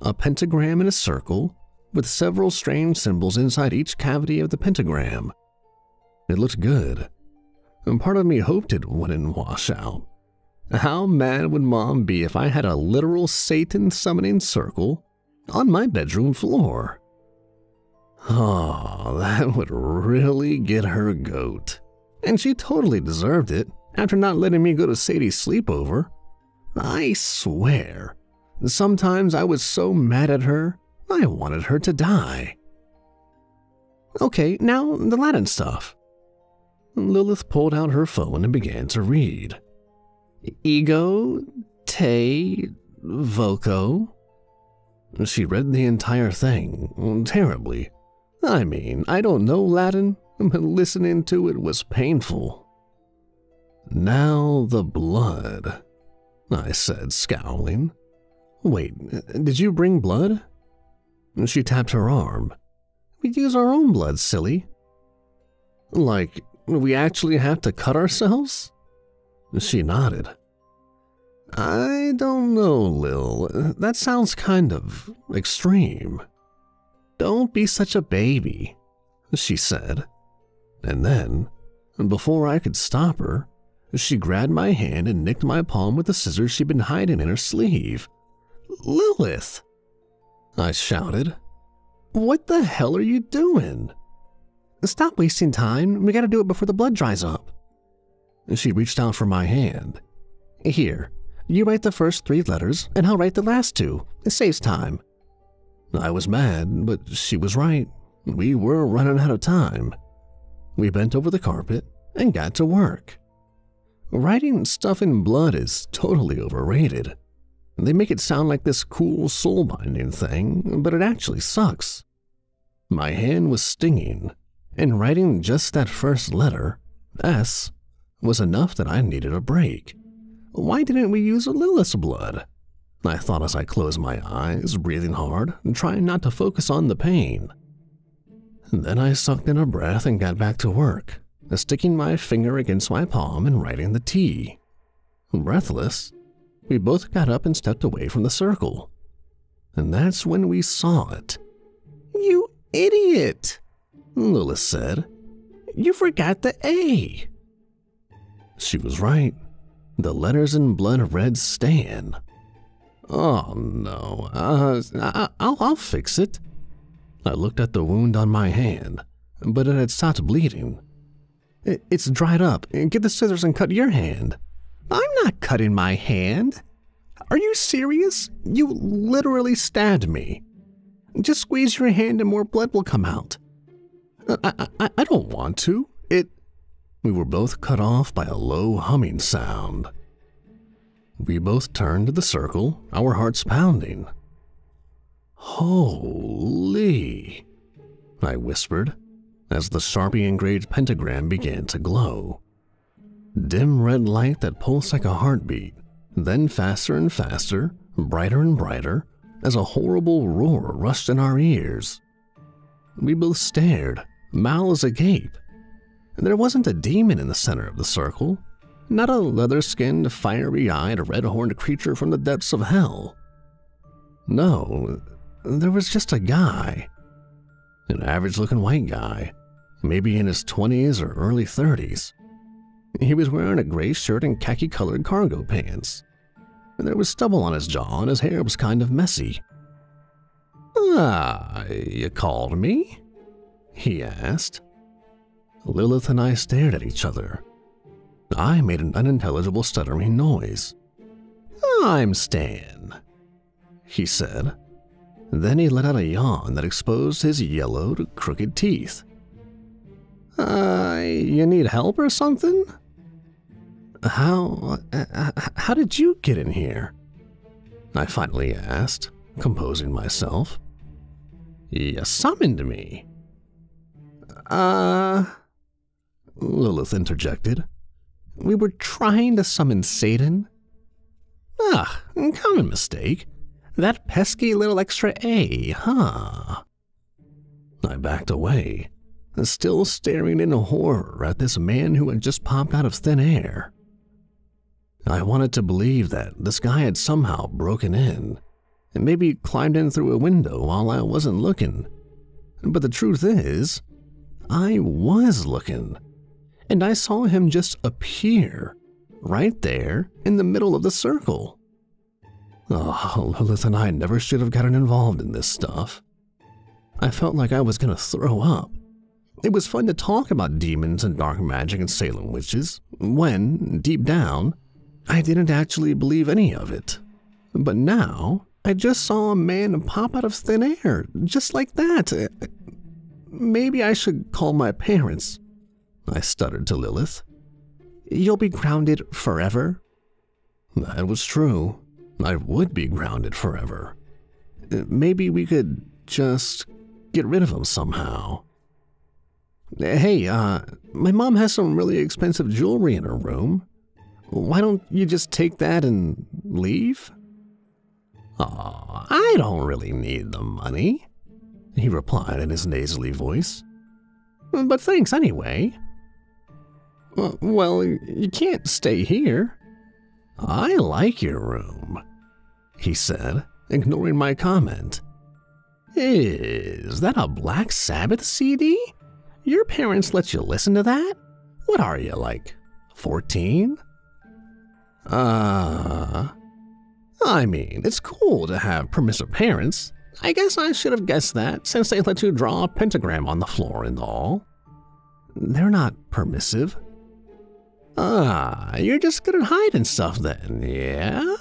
A pentagram in a circle, with several strange symbols inside each cavity of the pentagram. It looked good, and part of me hoped it wouldn't wash out. How mad would Mom be if I had a literal Satan summoning circle on my bedroom floor? Oh, that would really get her goat. And she totally deserved it after not letting me go to Sadie's sleepover. I swear, sometimes I was so mad at her, I wanted her to die. Okay, now the Latin stuff. Lilith pulled out her phone and began to read. Ego, te, voco. She read the entire thing, terribly. I mean, I don't know Latin, but listening to it was painful. Now the blood, I said, scowling. Wait, did you bring blood? She tapped her arm. We use our own blood, silly. Like, we actually have to cut ourselves? She nodded. I don't know, Lil. That sounds kind of extreme. Don't be such a baby, she said. And then, before I could stop her, She grabbed my hand and nicked my palm with the scissors she'd been hiding in her sleeve. "Lilith!" I shouted. "What the hell are you doing?" "Stop wasting time. We gotta do it before the blood dries up." She reached out for my hand. "Here, you write the first 3 letters, and I'll write the last 2. It saves time." I was mad, but she was right. We were running out of time. We bent over the carpet and got to work. Writing stuff in blood is totally overrated. They make it sound like this cool soul-binding thing, but it actually sucks. My hand was stinging, and writing just that first letter, S, was enough that I needed a break. Why didn't we use Lilith's blood? I thought as I closed my eyes, breathing hard, and trying not to focus on the pain. Then I sucked in a breath and got back to work, sticking my finger against my palm and writing the T. Breathless, we both got up and stepped away from the circle. And that's when we saw it. "You idiot," Lilith said. "You forgot the A." She was right. The letters in blood read Stan. "Oh no, I'll fix it." I looked at the wound on my hand, but it had stopped bleeding. "It's dried up. Get the scissors and cut your hand." "I'm not cutting my hand." "Are you serious? You literally stabbed me." "Just squeeze your hand and more blood will come out." I don't want to. We were both cut off by a low humming sound. We both turned to the circle, our hearts pounding. "Holy," I whispered, as the Sharpie engraved pentagram began to glow. Dim red light that pulsed like a heartbeat, then faster and faster, brighter and brighter, as a horrible roar rushed in our ears. We both stared, mouths agape. There wasn't a demon in the center of the circle, not a leather-skinned, fiery-eyed, red-horned creature from the depths of hell. No, there was just a guy. An average-looking white guy, maybe in his 20s or early 30s. He was wearing a gray shirt and khaki-colored cargo pants. There was stubble on his jaw and his hair was kind of messy. "Ah, you called me?" he asked. Lilith and I stared at each other. I made an unintelligible stuttering noise. "I'm Stan," he said. Then he let out a yawn that exposed his yellowed, crooked teeth. You need help or something?" How did you get in here?" I finally asked, composing myself. "You summoned me." Lilith interjected. "We were trying to summon Satan." "Ah, common mistake. That pesky little extra A, huh?" I backed away, still staring in horror at this man who had just popped out of thin air. I wanted to believe that this guy had somehow broken in, and maybe climbed in through a window while I wasn't looking. But the truth is, I was looking, and I saw him just appear, right there in the middle of the circle. Oh, Lilith and I never should have gotten involved in this stuff. I felt like I was going to throw up. It was fun to talk about demons and dark magic and Salem witches, when, deep down, I didn't actually believe any of it. But now, I just saw a man pop out of thin air, just like that. Maybe I should call my parents, I stuttered to Lilith. "You'll be grounded forever?" That was true. I would be grounded forever. Maybe we could just get rid of him somehow. "Hey, my mom has some really expensive jewelry in her room. Why don't you just take that and leave?" "Aw, I don't really need the money," he replied in his nasally voice. "But thanks anyway." "Well, you can't stay here." "I like your room," he said, ignoring my comment. "Is that a Black Sabbath CD? Your parents let you listen to that? What are you, like 14? I mean, it's cool to have permissive parents. I guess I should have guessed that since they let you draw a pentagram on the floor and all. They're not permissive. You're just good at hiding stuff then, yeah?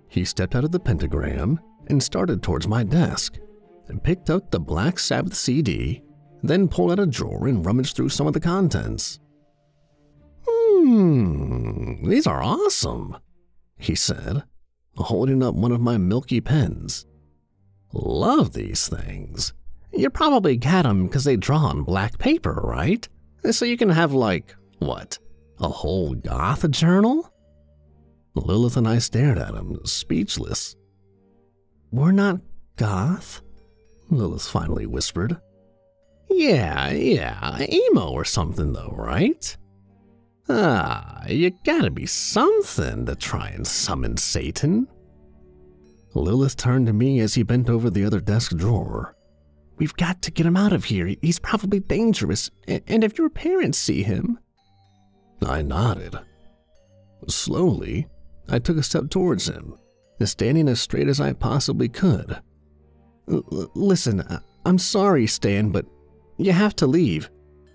He stepped out of the pentagram and started towards my desk and picked out the Black Sabbath CD, then pulled out a drawer and rummaged through some of the contents. These are awesome, he said, holding up one of my milky pens. Love these things. You probably got them because they draw on black paper, right? So you can have like, what, a whole goth journal? Lilith and I stared at him, speechless. We're not goth, Lilith finally whispered. Yeah, emo or something though, right? You gotta be something to try and summon Satan. Lilith turned to me as he bent over the other desk drawer. We've got to get him out of here. He's probably dangerous, and if your parents see him... I nodded. Slowly, I took a step towards him, standing as straight as I possibly could. Listen, I'm sorry, Stan, but you have to leave.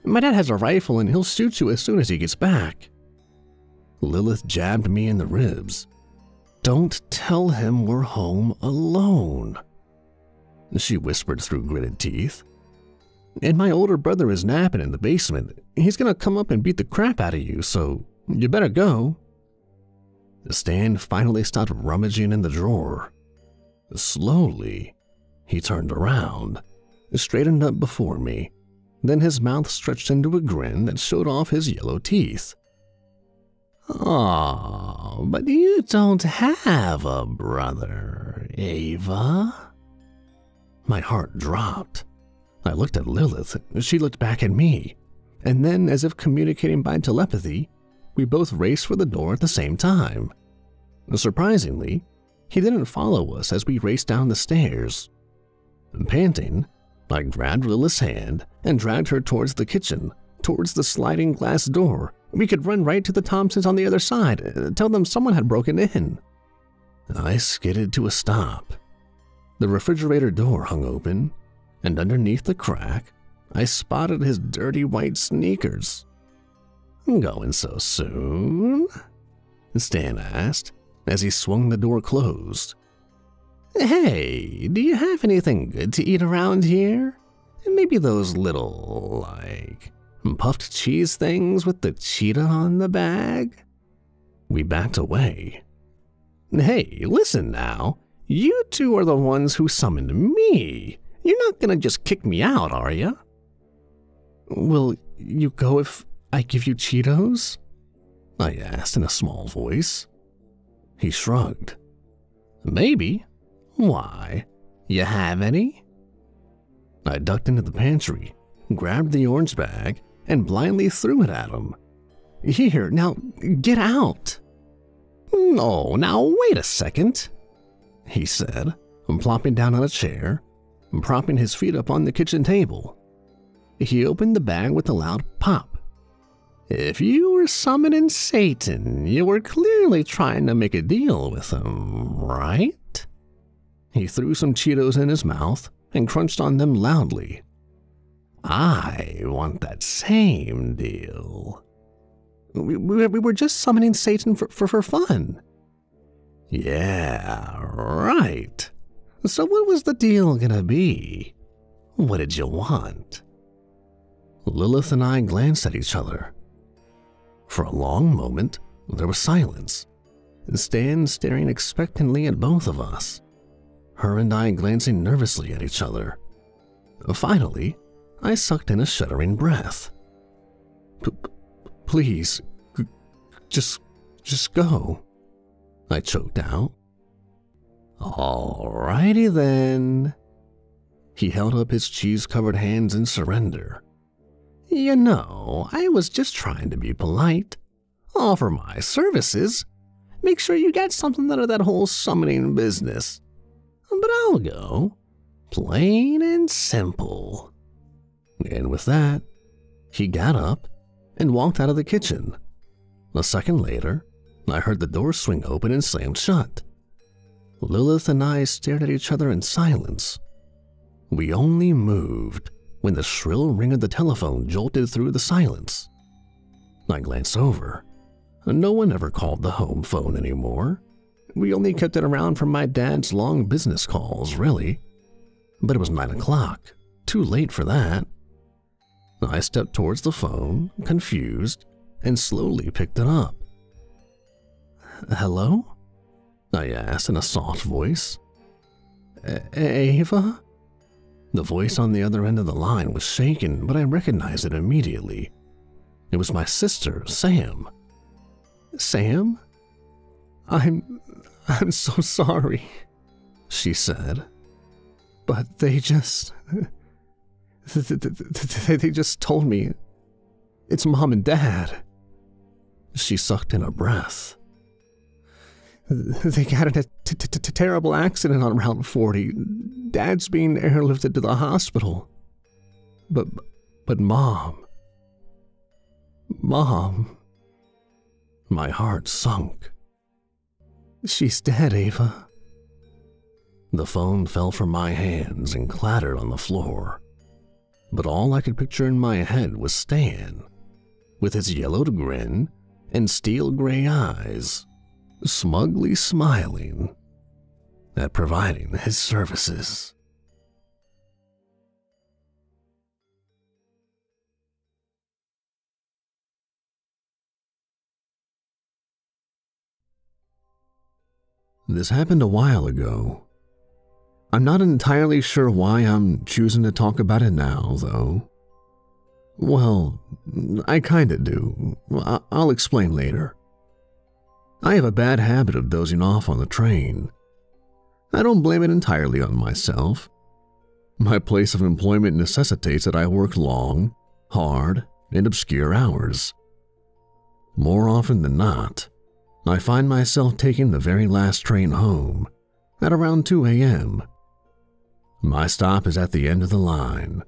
My dad has a rifle and he'll shoot you as soon as he gets back. Lilith jabbed me in the ribs. Don't tell him we're home alone, she whispered through gritted teeth. And my older brother is napping in the basement. He's gonna come up and beat the crap out of you, so you better go. Stan finally stopped rummaging in the drawer. Slowly, he turned around, straightened up before me, then his mouth stretched into a grin that showed off his yellow teeth. Oh, but you don't have a brother, Ava. My heart dropped. I looked at Lilith, she looked back at me, and then, as if communicating by telepathy, we both raced for the door at the same time. Surprisingly, he didn't follow us as we raced down the stairs. Panting, I grabbed Lilith's hand and dragged her towards the kitchen, towards the sliding glass door. We could run right to the Thompsons on the other side, tell them someone had broken in. I skidded to a stop. The refrigerator door hung open, and underneath the crack, I spotted his dirty white sneakers. Going so soon? Stan asked, as he swung the door closed. Hey, do you have anything good to eat around here? Maybe those little, puffed cheese things with the cheetah on the bag? We backed away. Hey, listen now. You two are the ones who summoned me. You're not gonna just kick me out, are you? Will you go if I give you Cheetos? I asked in a small voice. He shrugged. Maybe. Why? You have any? I ducked into the pantry, grabbed the orange bag, and blindly threw it at him. Here, now get out. No, now wait a second, he said, plopping down on a chair, propping his feet up on the kitchen table. He opened the bag with a loud pop. If you were summoning Satan, you were clearly trying to make a deal with him, right? He threw some Cheetos in his mouth and crunched on them loudly. I want that same deal. We were just summoning Satan for fun. Yeah, right. So what was the deal gonna be? What did you want? Lilith and I glanced at each other. For a long moment, there was silence, Stan staring expectantly at both of us, her and I glancing nervously at each other. Finally, I sucked in a shuddering breath. Please, just go, I choked out. Alrighty then. He held up his cheese-covered hands in surrender. You know, I was just trying to be polite. Offer my services. Make sure you get something out of that whole summoning business. But I'll go. Plain and simple. And with that, he got up and walked out of the kitchen, A second later, I heard the door swing open and slammed shut. Lilith and I stared at each other in silence. We only moved when the shrill ring of the telephone jolted through the silence. I glanced over. No one ever called the home phone anymore. We only kept it around for my dad's long business calls, really. But it was 9 o'clock. Too late for that. I stepped towards the phone, confused, and slowly picked it up. "Hello?" I asked in a soft voice. "Ava?" The voice on the other end of the line was shaken, but I recognized it immediately. It was my sister, Sam. "Sam? I'm so sorry," she said. "But they just told me it's Mom and Dad." She sucked in a breath. "They got in a terrible accident on Route 40. Dad's being airlifted to the hospital. But Mom. My heart sunk. "She's dead, Ava." The phone fell from my hands and clattered on the floor. But all I could picture in my head was Stan, with his yellowed grin and steel gray eyes, smugly smiling at providing his services. This happened a while ago. I'm not entirely sure why I'm choosing to talk about it now, though. Well, I kinda do. I'll explain later. I have a bad habit of dozing off on the train. I don't blame it entirely on myself. My place of employment necessitates that I work long, hard, and obscure hours. More often than not, I find myself taking the very last train home at around 2 a.m. My stop is at the end of the line,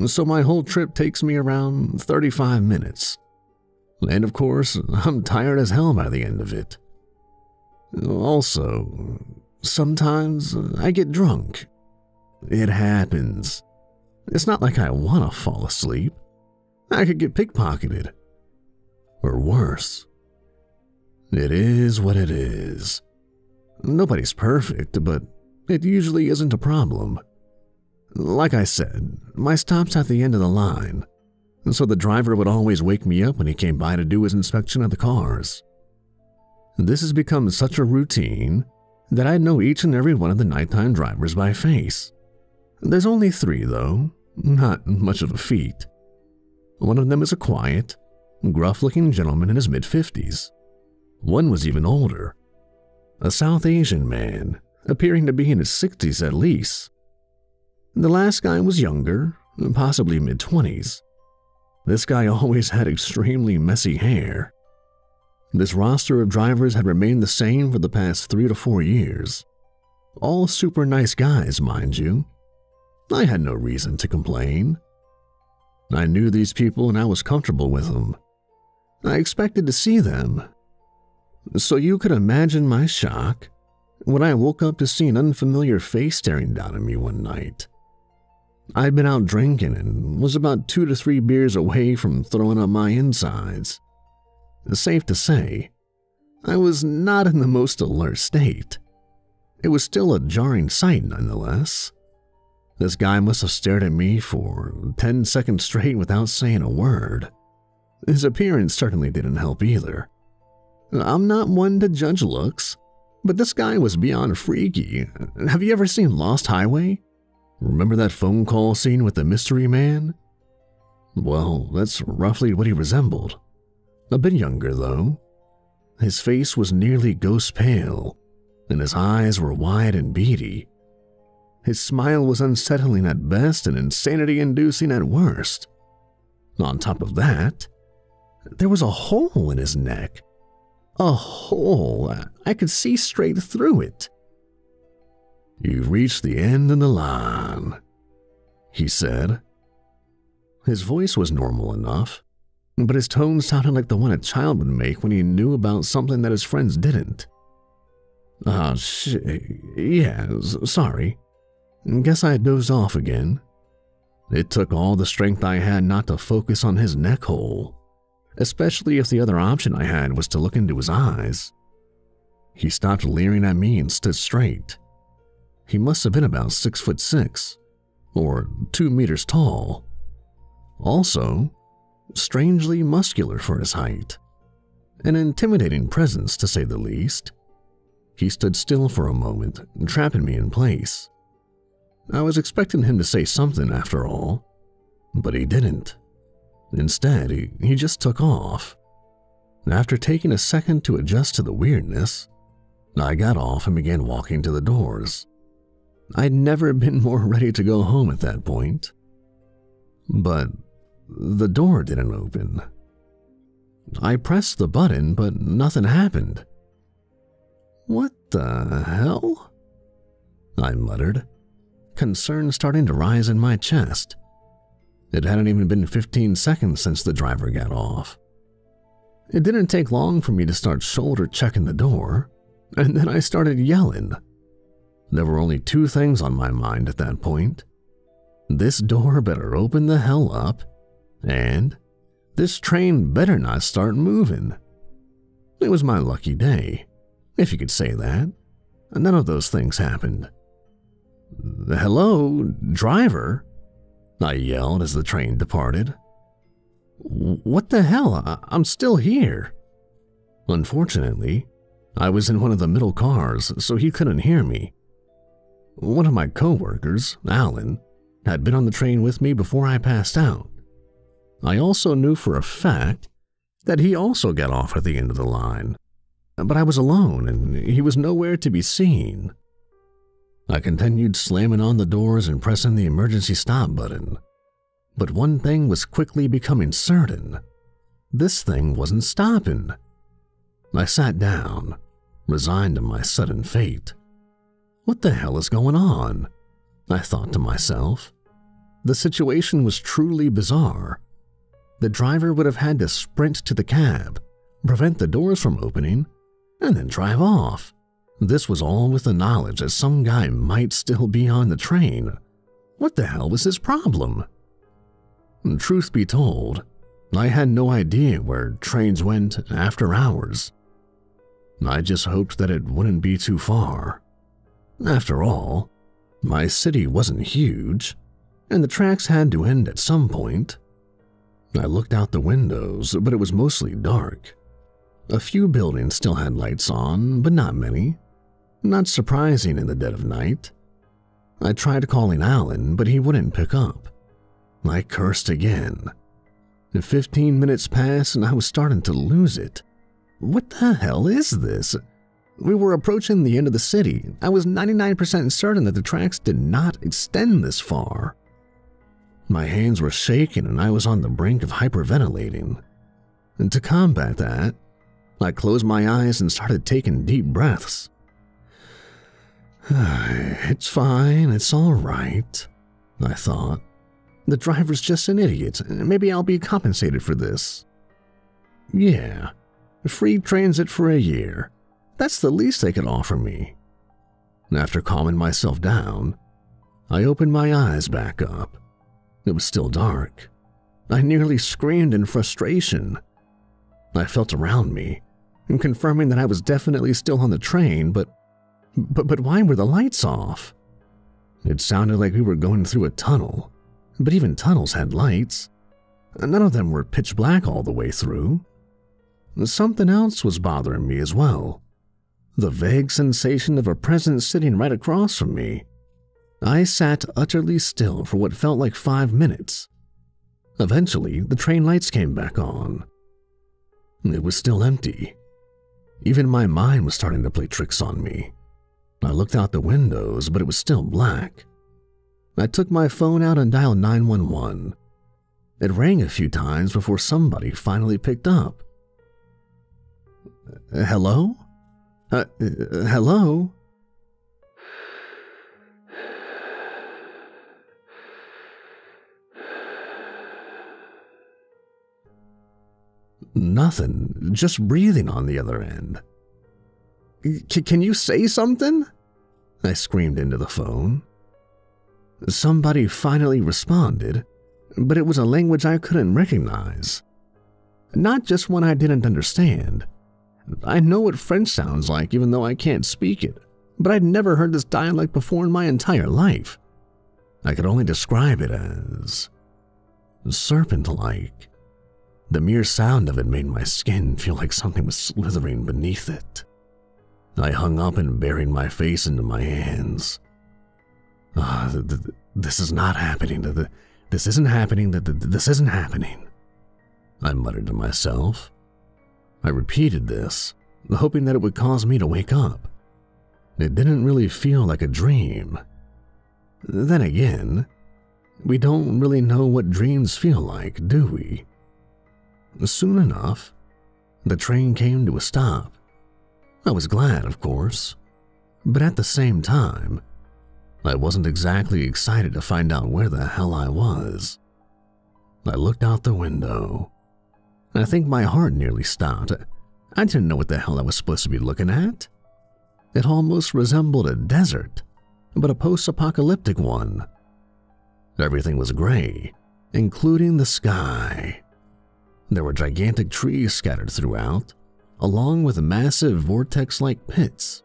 so my whole trip takes me around 35 minutes. And of course, I'm tired as hell by the end of it. Also, sometimes I get drunk. It happens. It's not like I want to fall asleep. I could get pickpocketed. Or worse. It is what it is. Nobody's perfect, but it usually isn't a problem. Like I said, my stop's at the end of the line, so the driver would always wake me up when he came by to do his inspection of the cars. This has become such a routine that I know each and every one of the nighttime drivers by face. There's only 3, though, not much of a feat. One of them is a quiet, gruff-looking gentleman in his mid-50s. One was even older, a South Asian man, appearing to be in his 60s at least. The last guy was younger, possibly mid-20s. This guy always had extremely messy hair. This roster of drivers had remained the same for the past 3 to 4 years. All super nice guys, mind you. I had no reason to complain. I knew these people and I was comfortable with them. I expected to see them. So you could imagine my shock when I woke up to see an unfamiliar face staring down at me one night. I'd been out drinking and was about 2 to 3 beers away from throwing up my insides. Safe to say, I was not in the most alert state. It was still a jarring sight nonetheless. This guy must have stared at me for 10 seconds straight without saying a word. His appearance certainly didn't help either. I'm not one to judge looks, but this guy was beyond freaky. Have you ever seen Lost Highway? Remember that phone call scene with the mystery man? Well, that's roughly what he resembled. A bit younger, though. His face was nearly ghost pale, and his eyes were wide and beady. His smile was unsettling at best and insanity-inducing at worst. On top of that, there was a hole in his neck. A hole. I could see straight through it. "You've reached the end of the line," he said. His voice was normal enough, but his tone sounded like the one a child would make when he knew about something that his friends didn't. Yeah, sorry. Guess I dozed off again. It took all the strength I had not to focus on his neck hole, especially if the other option I had was to look into his eyes. He stopped leering at me and stood straight. He must have been about 6'6", or 2 meters tall. Also, strangely muscular for his height. An intimidating presence, to say the least. He stood still for a moment, trapping me in place. I was expecting him to say something after all, but he didn't. Instead, he just took off. After taking a second to adjust to the weirdness, I got off and began walking to the doors. I'd never been more ready to go home at that point. But the door didn't open. I pressed the button, but nothing happened. What the hell? I muttered, concern starting to rise in my chest. It hadn't even been 15 seconds since the driver got off. It didn't take long for me to start shoulder checking the door, and then I started yelling. There were only 2 things on my mind at that point. This door better open the hell up, and this train better not start moving. It was my lucky day, if you could say that. None of those things happened. "Hello, driver?" I yelled as the train departed. "What the hell? I'm still here." Unfortunately, I was in one of the middle cars, so he couldn't hear me. One of my co-workers, Alan, had been on the train with me before I passed out. I also knew for a fact that he also got off at the end of the line, but I was alone and he was nowhere to be seen. I continued slamming on the doors and pressing the emergency stop button, but one thing was quickly becoming certain. This thing wasn't stopping. I sat down, resigned to my sudden fate. What the hell is going on? I thought to myself. The situation was truly bizarre. The driver would have had to sprint to the cab, prevent the doors from opening, and then drive off. This was all with the knowledge that some guy might still be on the train. What the hell was his problem? Truth be told, I had no idea where trains went after hours. I just hoped that it wouldn't be too far. After all, my city wasn't huge, and the tracks had to end at some point. I looked out the windows, but it was mostly dark. A few buildings still had lights on, but not many. Not surprising in the dead of night. I tried calling Alan, but he wouldn't pick up. I cursed again. 15 minutes passed and I was starting to lose it. What the hell is this? We were approaching the end of the city. I was 99% certain that the tracks did not extend this far. My hands were shaking and I was on the brink of hyperventilating. And to combat that, I closed my eyes and started taking deep breaths. It's fine, it's all right, I thought. The driver's just an idiot. Maybe I'll be compensated for this. Yeah, free transit for a year. That's the least they could offer me. After calming myself down, I opened my eyes back up. It was still dark. I nearly screamed in frustration. I felt around me, and confirming that I was definitely still on the train, but why were the lights off? It sounded like we were going through a tunnel, but even tunnels had lights. None of them were pitch black all the way through. Something else was bothering me as well. The vague sensation of a presence sitting right across from me. I sat utterly still for what felt like 5 minutes. Eventually, the train lights came back on. It was still empty. Even my mind was starting to play tricks on me. I looked out the windows, but it was still black. I took my phone out and dialed 911. It rang a few times before somebody finally picked up. Hello? Hello? Nothing, just breathing on the other end. Can you say something? I screamed into the phone. Somebody finally responded, but it was a language I couldn't recognize. Not just one I didn't understand. I know what French sounds like even though I can't speak it, but I'd never heard this dialect before in my entire life. I could only describe it as serpent-like. The mere sound of it made my skin feel like something was slithering beneath it. I hung up and buried my face into my hands. This is not happening. This isn't happening. This isn't happening. I muttered to myself. I repeated this, hoping that it would cause me to wake up. It didn't really feel like a dream. Then again, we don't really know what dreams feel like, do we? Soon enough, the train came to a stop. I was glad, of course, but at the same time, I wasn't exactly excited to find out where the hell I was. I looked out the window. I think my heart nearly stopped. I didn't know what the hell I was supposed to be looking at. It almost resembled a desert, but a post-apocalyptic one. Everything was gray, including the sky. There were gigantic trees scattered throughout, along with massive vortex-like pits.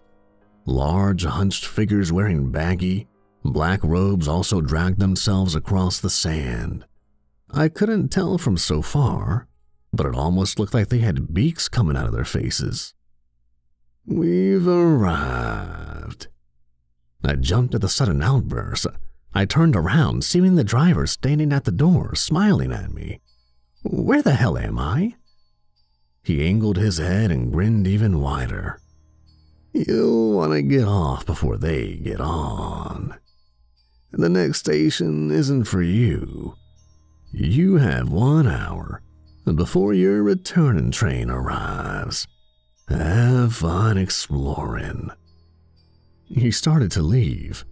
Large, hunched figures wearing baggy, black robes also dragged themselves across the sand. I couldn't tell from so far, but it almost looked like they had beaks coming out of their faces. We've arrived. I jumped at the sudden outburst. I turned around, seeing the driver standing at the door, smiling at me. Where the hell am I? He angled his head and grinned even wider. You'll want to get off before they get on. The next station isn't for you. You have 1 hour before your returning train arrives. Have fun exploring. He started to leave,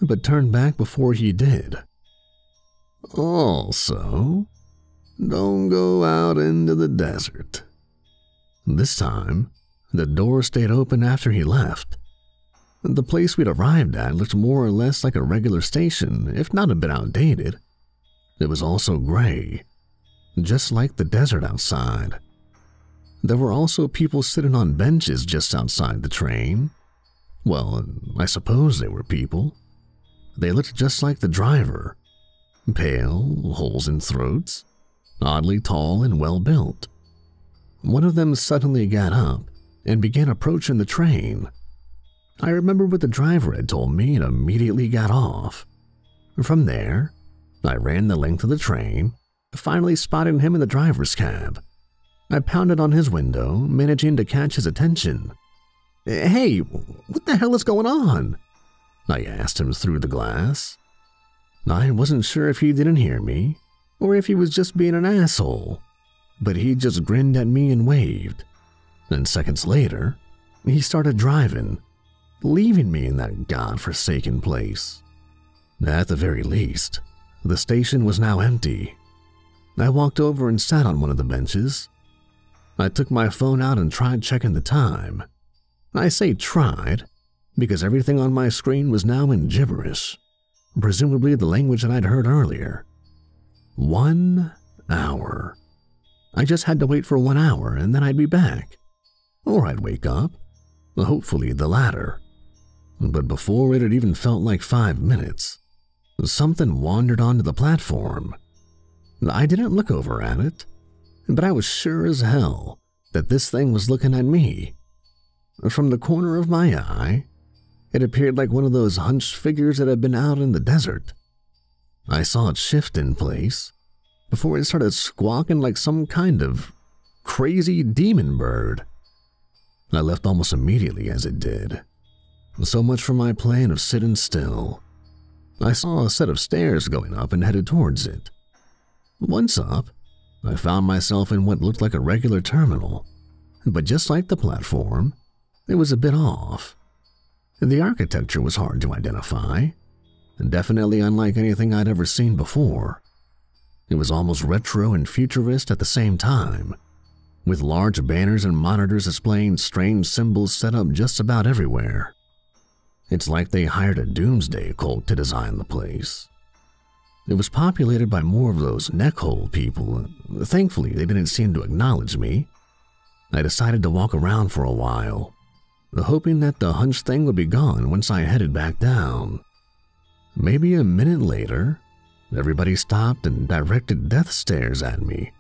but turned back before he did. Also, don't go out into the desert. This time, the door stayed open after he left. The place we'd arrived at looked more or less like a regular station, if not a bit outdated. It was also gray, just like the desert outside. There were also people sitting on benches just outside the train. Well, I suppose they were people. They looked just like the driver. Pale, holes in throats, oddly tall and well-built. One of them suddenly got up and began approaching the train. I remembered what the driver had told me and immediately got off. From there, I ran the length of the train, finally spotting him in the driver's cab. I pounded on his window, managing to catch his attention. Hey, what the hell is going on? I asked him through the glass. I wasn't sure if he didn't hear me, or if he was just being an asshole, but he just grinned at me and waved. And seconds later, he started driving, leaving me in that godforsaken place. At the very least, the station was now empty. I walked over and sat on one of the benches. I took my phone out and tried checking the time. I say tried, because everything on my screen was now in gibberish, presumably the language that I'd heard earlier. 1 hour. I just had to wait for 1 hour and then I'd be back. Or I'd wake up, hopefully the latter. But before it had even felt like 5 minutes, something wandered onto the platform. I didn't look over at it, but I was sure as hell that this thing was looking at me. From the corner of my eye, it appeared like one of those hunched figures that had been out in the desert. I saw it shift in place before it started squawking like some kind of crazy demon bird. I left almost immediately as it did. So much for my plan of sitting still. I saw a set of stairs going up and headed towards it. Once up, I found myself in what looked like a regular terminal, but just like the platform, it was a bit off. The architecture was hard to identify, and definitely unlike anything I'd ever seen before. It was almost retro and futurist at the same time. with large banners and monitors displaying strange symbols set up just about everywhere. It's like they hired a doomsday cult to design the place. It was populated by more of those neckhole people. Thankfully, they didn't seem to acknowledge me. I decided to walk around for a while, hoping that the hunch thing would be gone once I headed back down. Maybe a minute later, everybody stopped and directed death stares at me.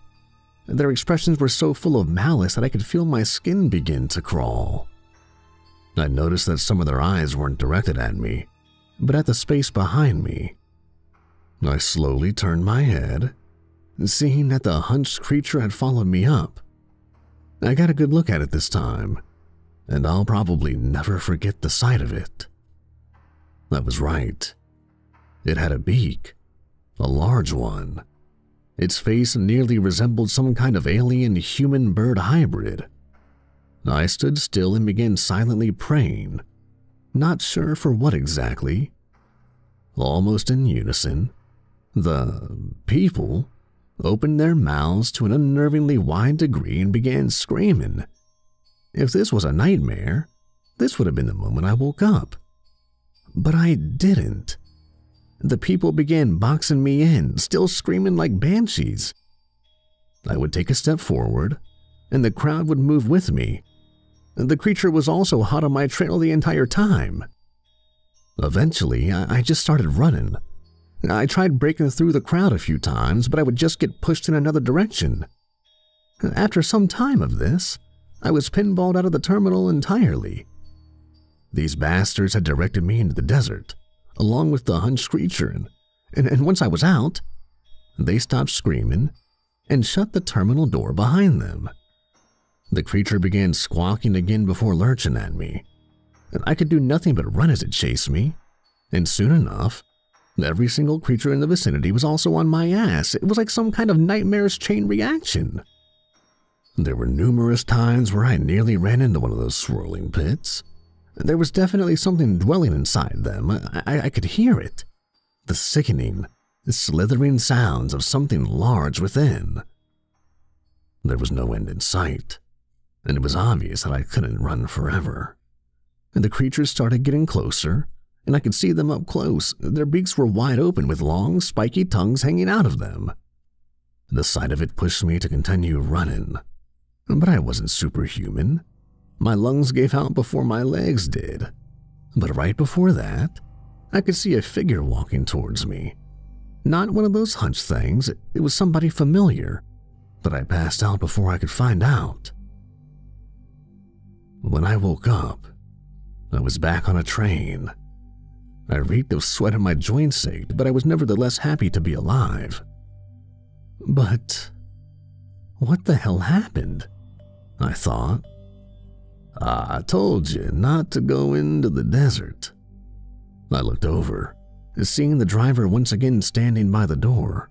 Their expressions were so full of malice that I could feel my skin begin to crawl. I noticed that some of their eyes weren't directed at me, but at the space behind me. I slowly turned my head, seeing that the hunched creature had followed me up. I got a good look at it this time, and I'll probably never forget the sight of it. I was right. It had a beak, a large one. Its face nearly resembled some kind of alien human-bird hybrid. I stood still and began silently praying, not sure for what exactly. Almost in unison, the people opened their mouths to an unnervingly wide degree and began screaming. If this was a nightmare, this would have been the moment I woke up. But I didn't. The people began boxing me in, still screaming like banshees. I would take a step forward, and the crowd would move with me. The creature was also hot on my trail the entire time. Eventually, I just started running. I tried breaking through the crowd a few times, but I would just get pushed in another direction. After some time of this, I was pinballed out of the terminal entirely. These bastards had directed me into the desert, along with the hunched creature, and once I was out, they stopped screaming and shut the terminal door behind them. The creature began squawking again before lurching at me. I could do nothing but run as it chased me, and soon enough, every single creature in the vicinity was also on my ass. It was like some kind of nightmarish chain reaction. There were numerous times where I nearly ran into one of those swirling pits. There was definitely something dwelling inside them. I could hear it. The sickening, slithering sounds of something large within. There was no end in sight, and it was obvious that I couldn't run forever. The creatures started getting closer, and I could see them up close. Their beaks were wide open with long, spiky tongues hanging out of them. The sight of it pushed me to continue running. But I wasn't superhuman. My lungs gave out before my legs did. But right before that, I could see a figure walking towards me. Not one of those hunch things, it was somebody familiar, but I passed out before I could find out. When I woke up, I was back on a train. I reeked of sweat and my joints ached, but I was nevertheless happy to be alive. But what the hell happened? I thought. I told you not to go into the desert. I looked over, seeing the driver once again standing by the door.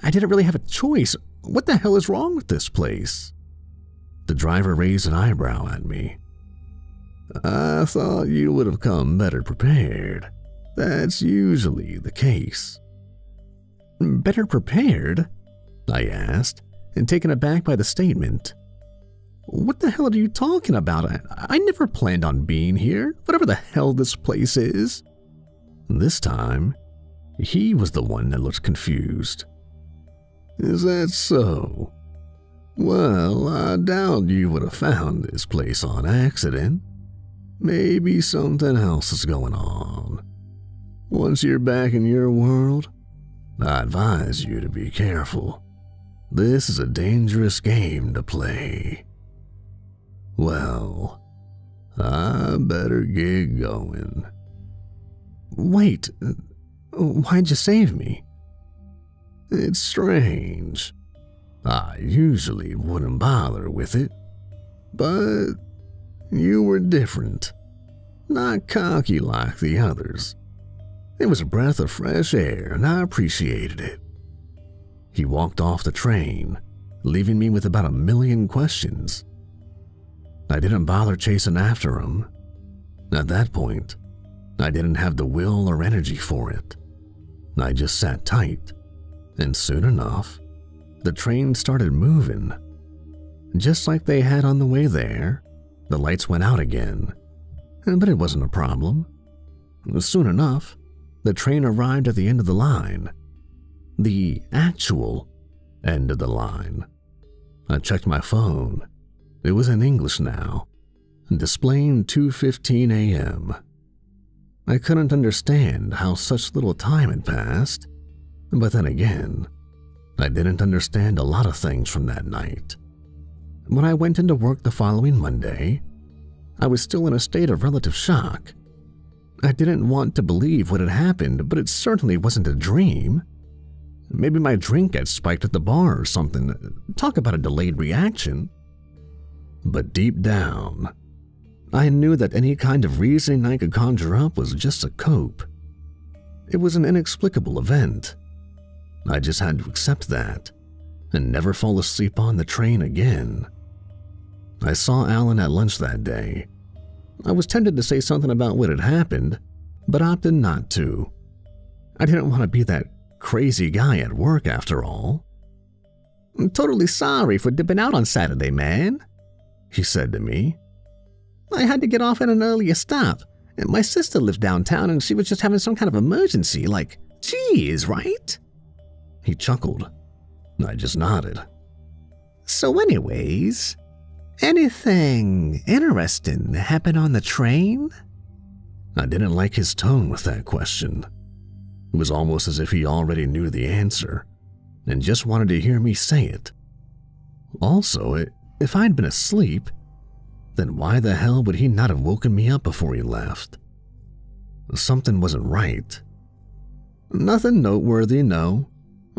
I didn't really have a choice. What the hell is wrong with this place? The driver raised an eyebrow at me. I thought you would have come better prepared. That's usually the case. Better prepared? I asked, and taken aback by the statement. What the hell are you talking about? I never planned on being here, whatever the hell this place is. This time, he was the one that looked confused. Is that so? Well, I doubt you would have found this place on accident. Maybe something else is going on. Once you're back in your world, I advise you to be careful. This is a dangerous game to play. Well, I better get going. Wait, why'd you save me? It's strange. I usually wouldn't bother with it, but you were different. Not cocky like the others. It was a breath of fresh air, and I appreciated it. He walked off the train, leaving me with about 1,000,000 questions. I didn't bother chasing after him. At that point, I didn't have the will or energy for it. I just sat tight, and soon enough, the train started moving. Just like they had on the way there, the lights went out again. But it wasn't a problem. Soon enough, the train arrived at the end of the line. The actual end of the line. I checked my phone. It was in English now, displaying 2:15 a.m. I couldn't understand how such little time had passed, but then again, I didn't understand a lot of things from that night. When I went into work the following Monday, I was still in a state of relative shock. I didn't want to believe what had happened, but it certainly wasn't a dream. Maybe my drink had spiked at the bar or something. Talk about a delayed reaction. But deep down, I knew that any kind of reasoning I could conjure up was just a cope. It was an inexplicable event. I just had to accept that and never fall asleep on the train again. I saw Alan at lunch that day. I was tempted to say something about what had happened, but opted not to. I didn't want to be that crazy guy at work after all. "I'm totally sorry for dipping out on Saturday, man," he said to me. "I had to get off at an earlier stop, and my sister lived downtown and she was just having some kind of emergency, like, geez, right?" He chuckled. I just nodded. "So anyways, anything interesting happen on the train?" I didn't like his tone with that question. It was almost as if he already knew the answer and just wanted to hear me say it. Also, if I'd been asleep, then why the hell would he not have woken me up before he left? Something wasn't right. "Nothing noteworthy, no.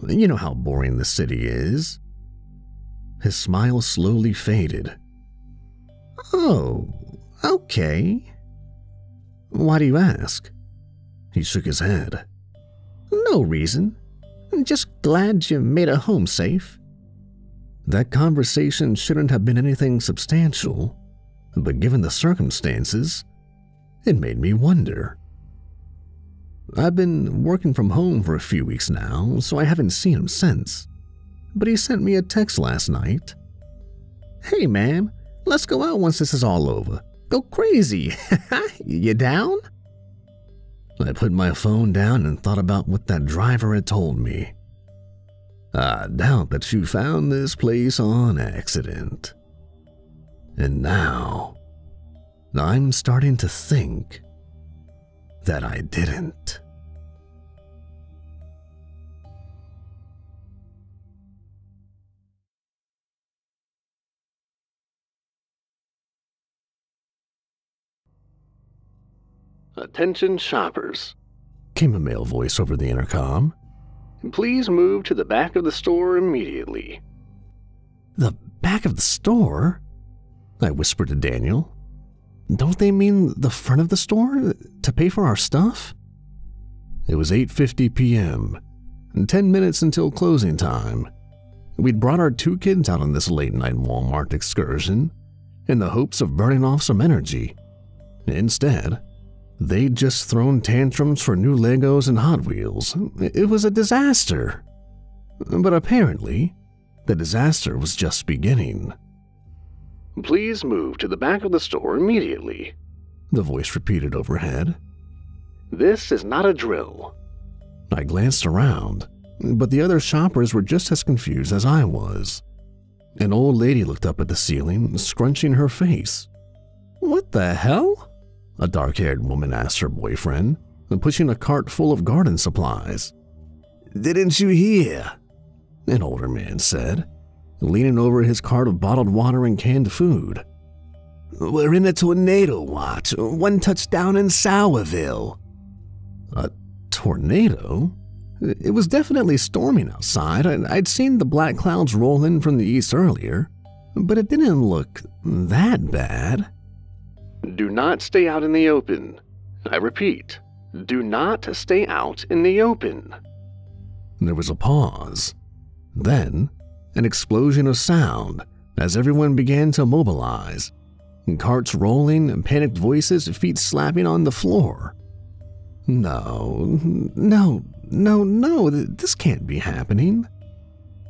You know how boring the city is." His smile slowly faded. "Oh, okay." "Why do you ask?" He shook his head. "No reason. Just glad you made it home safe." That conversation shouldn't have been anything substantial, but given the circumstances, it made me wonder. I've been working from home for a few weeks now, so I haven't seen him since. But he sent me a text last night. "Hey man, let's go out once this is all over. Go crazy. You down?" I put my phone down and thought about what that driver had told me. "I doubt that you found this place on accident." And now, I'm starting to think that I didn't. "Attention shoppers," came a male voice over the intercom. "Please move to the back of the store immediately." "The back of the store?" I whispered to Daniel. "Don't they mean the front of the store to pay for our stuff?" It was 8:50 p.m., and 10 minutes until closing time. We'd brought our 2 kids out on this late-night Walmart excursion in the hopes of burning off some energy. Instead, they'd just thrown tantrums for new Legos and Hot Wheels. It was a disaster. But apparently, the disaster was just beginning. "Please move to the back of the store immediately," the voice repeated overhead. "This is not a drill." I glanced around, but the other shoppers were just as confused as I was. An old lady looked up at the ceiling, scrunching her face. "What the hell?" a dark-haired woman asked her boyfriend, pushing a cart full of garden supplies. "Didn't you hear?" an older man said, leaning over his cart of bottled water and canned food. "We're in a tornado watch. 1 touchdown in Sourville." A tornado? It was definitely storming outside. I'd seen the black clouds roll in from the east earlier, but it didn't look that bad. "Do not stay out in the open. I repeat, do not stay out in the open." There was a pause. Then, an explosion of sound as everyone began to mobilize. Carts rolling, panicked voices, feet slapping on the floor. No, this can't be happening.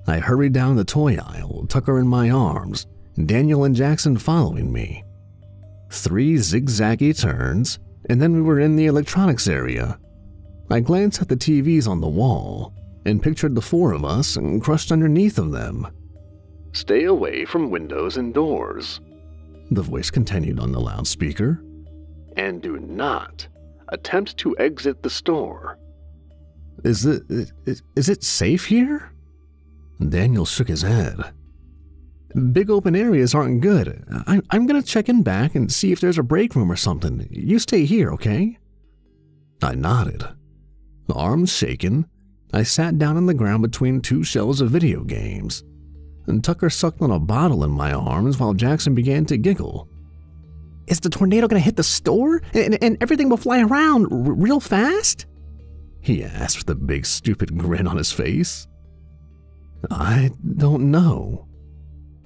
I hurried down the toy aisle, Tucker in my arms, Daniel and Jackson following me. 3 zigzaggy turns, and then we were in the electronics area. I glanced at the TVs on the wall and pictured the 4 of us and crushed underneath of them. "Stay away from windows and doors," the voice continued on the loudspeaker. "And do not attempt to exit the store." Is it safe here?" Daniel shook his head. "Big open areas aren't good. I'm gonna check in back and see if there's a break room or something. You stay here, okay?" I nodded. Arms shaking, I sat down on the ground between 2 shelves of video games, and Tucker sucked on a bottle in my arms while Jackson began to giggle. "Is the tornado gonna hit the store and everything will fly around real fast?" he asked with a big stupid grin on his face. "I don't know.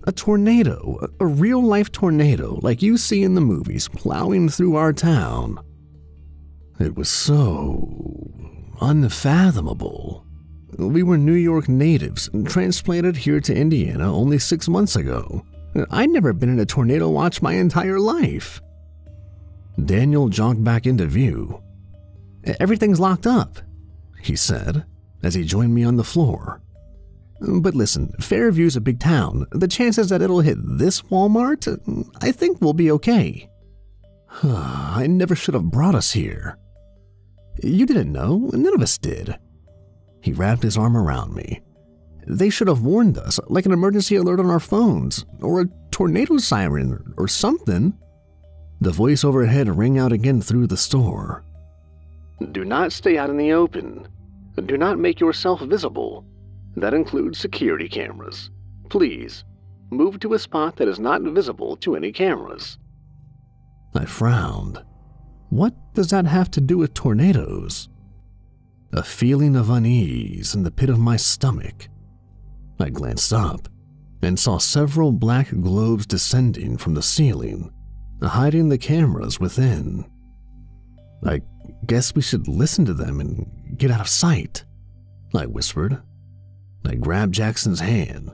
A tornado, a real-life tornado like you see in the movies plowing through our town. It was so unfathomable. We were New York natives transplanted here to Indiana only 6 months ago. I'd never been in a tornado watch my entire life." Daniel jogged back into view. "Everything's locked up," he said as he joined me on the floor. "But listen, Fairview's a big town. The chances that it'll hit this Walmart, I think we'll be okay." "I never should have brought us here." "You didn't know. None of us did." He wrapped his arm around me. "They should have warned us, like an emergency alert on our phones, or a tornado siren, or something." The voice overhead rang out again through the store. "Do not stay out in the open. Do not make yourself visible. That includes security cameras. Please, move to a spot that is not visible to any cameras." I frowned. What does that have to do with tornadoes? A feeling of unease in the pit of my stomach. I glanced up and saw several black globes descending from the ceiling, hiding the cameras within. "I guess we should listen to them and get out of sight," I whispered. I grabbed Jackson's hand.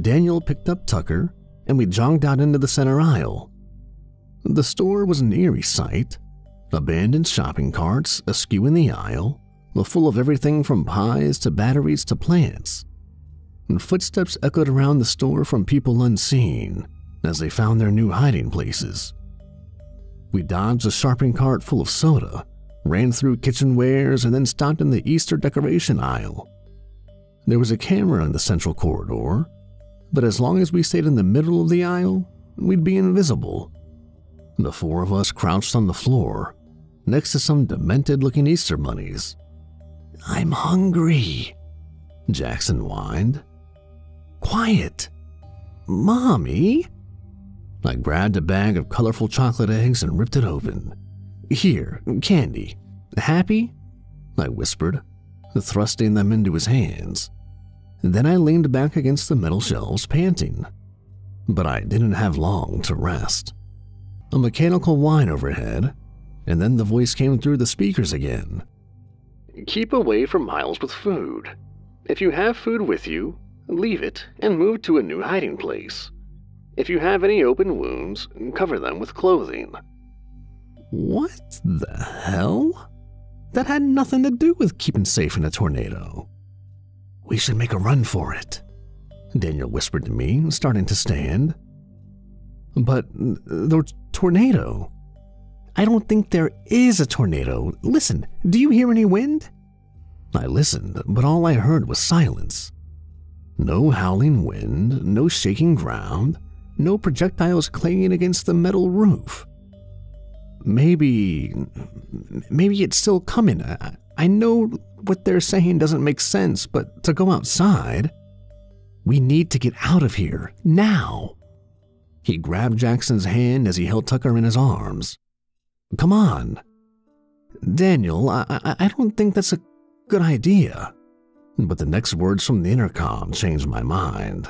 Daniel picked up Tucker, and we jogged out into the center aisle. The store was an eerie sight. Abandoned shopping carts askew in the aisle, full of everything from pies to batteries to plants. And footsteps echoed around the store from people unseen as they found their new hiding places. We dodged a shopping cart full of soda, ran through kitchenwares, and then stopped in the Easter decoration aisle. There was a camera in the central corridor, but as long as we stayed in the middle of the aisle, we'd be invisible. The 4 of us crouched on the floor, next to some demented-looking Easter bunnies. "I'm hungry," Jackson whined. "Quiet. Mommy." I grabbed a bag of colorful chocolate eggs and ripped it open. "Here, candy. Happy?" I whispered, thrusting them into his hands. Then I leaned back against the metal shelves, panting. But I didn't have long to rest. A mechanical whine overhead, and then the voice came through the speakers again. "Keep away from Miles with food. If you have food with you, leave it and move to a new hiding place. If you have any open wounds, cover them with clothing." What the hell? That had nothing to do with keeping safe in a tornado. "We should make a run for it," Daniel whispered to me, starting to stand. "But the tornado." "I don't think there is a tornado. Listen, do you hear any wind?" I listened, but all I heard was silence. No howling wind, no shaking ground, no projectiles clanging against the metal roof. Maybe it's still coming. I know what they're saying doesn't make sense, but to go outside, we need to get out of here, now. He grabbed Jackson's hand as he held Tucker in his arms. "Come on." "Daniel, I don't think that's a good idea." But the next words from the intercom changed my mind.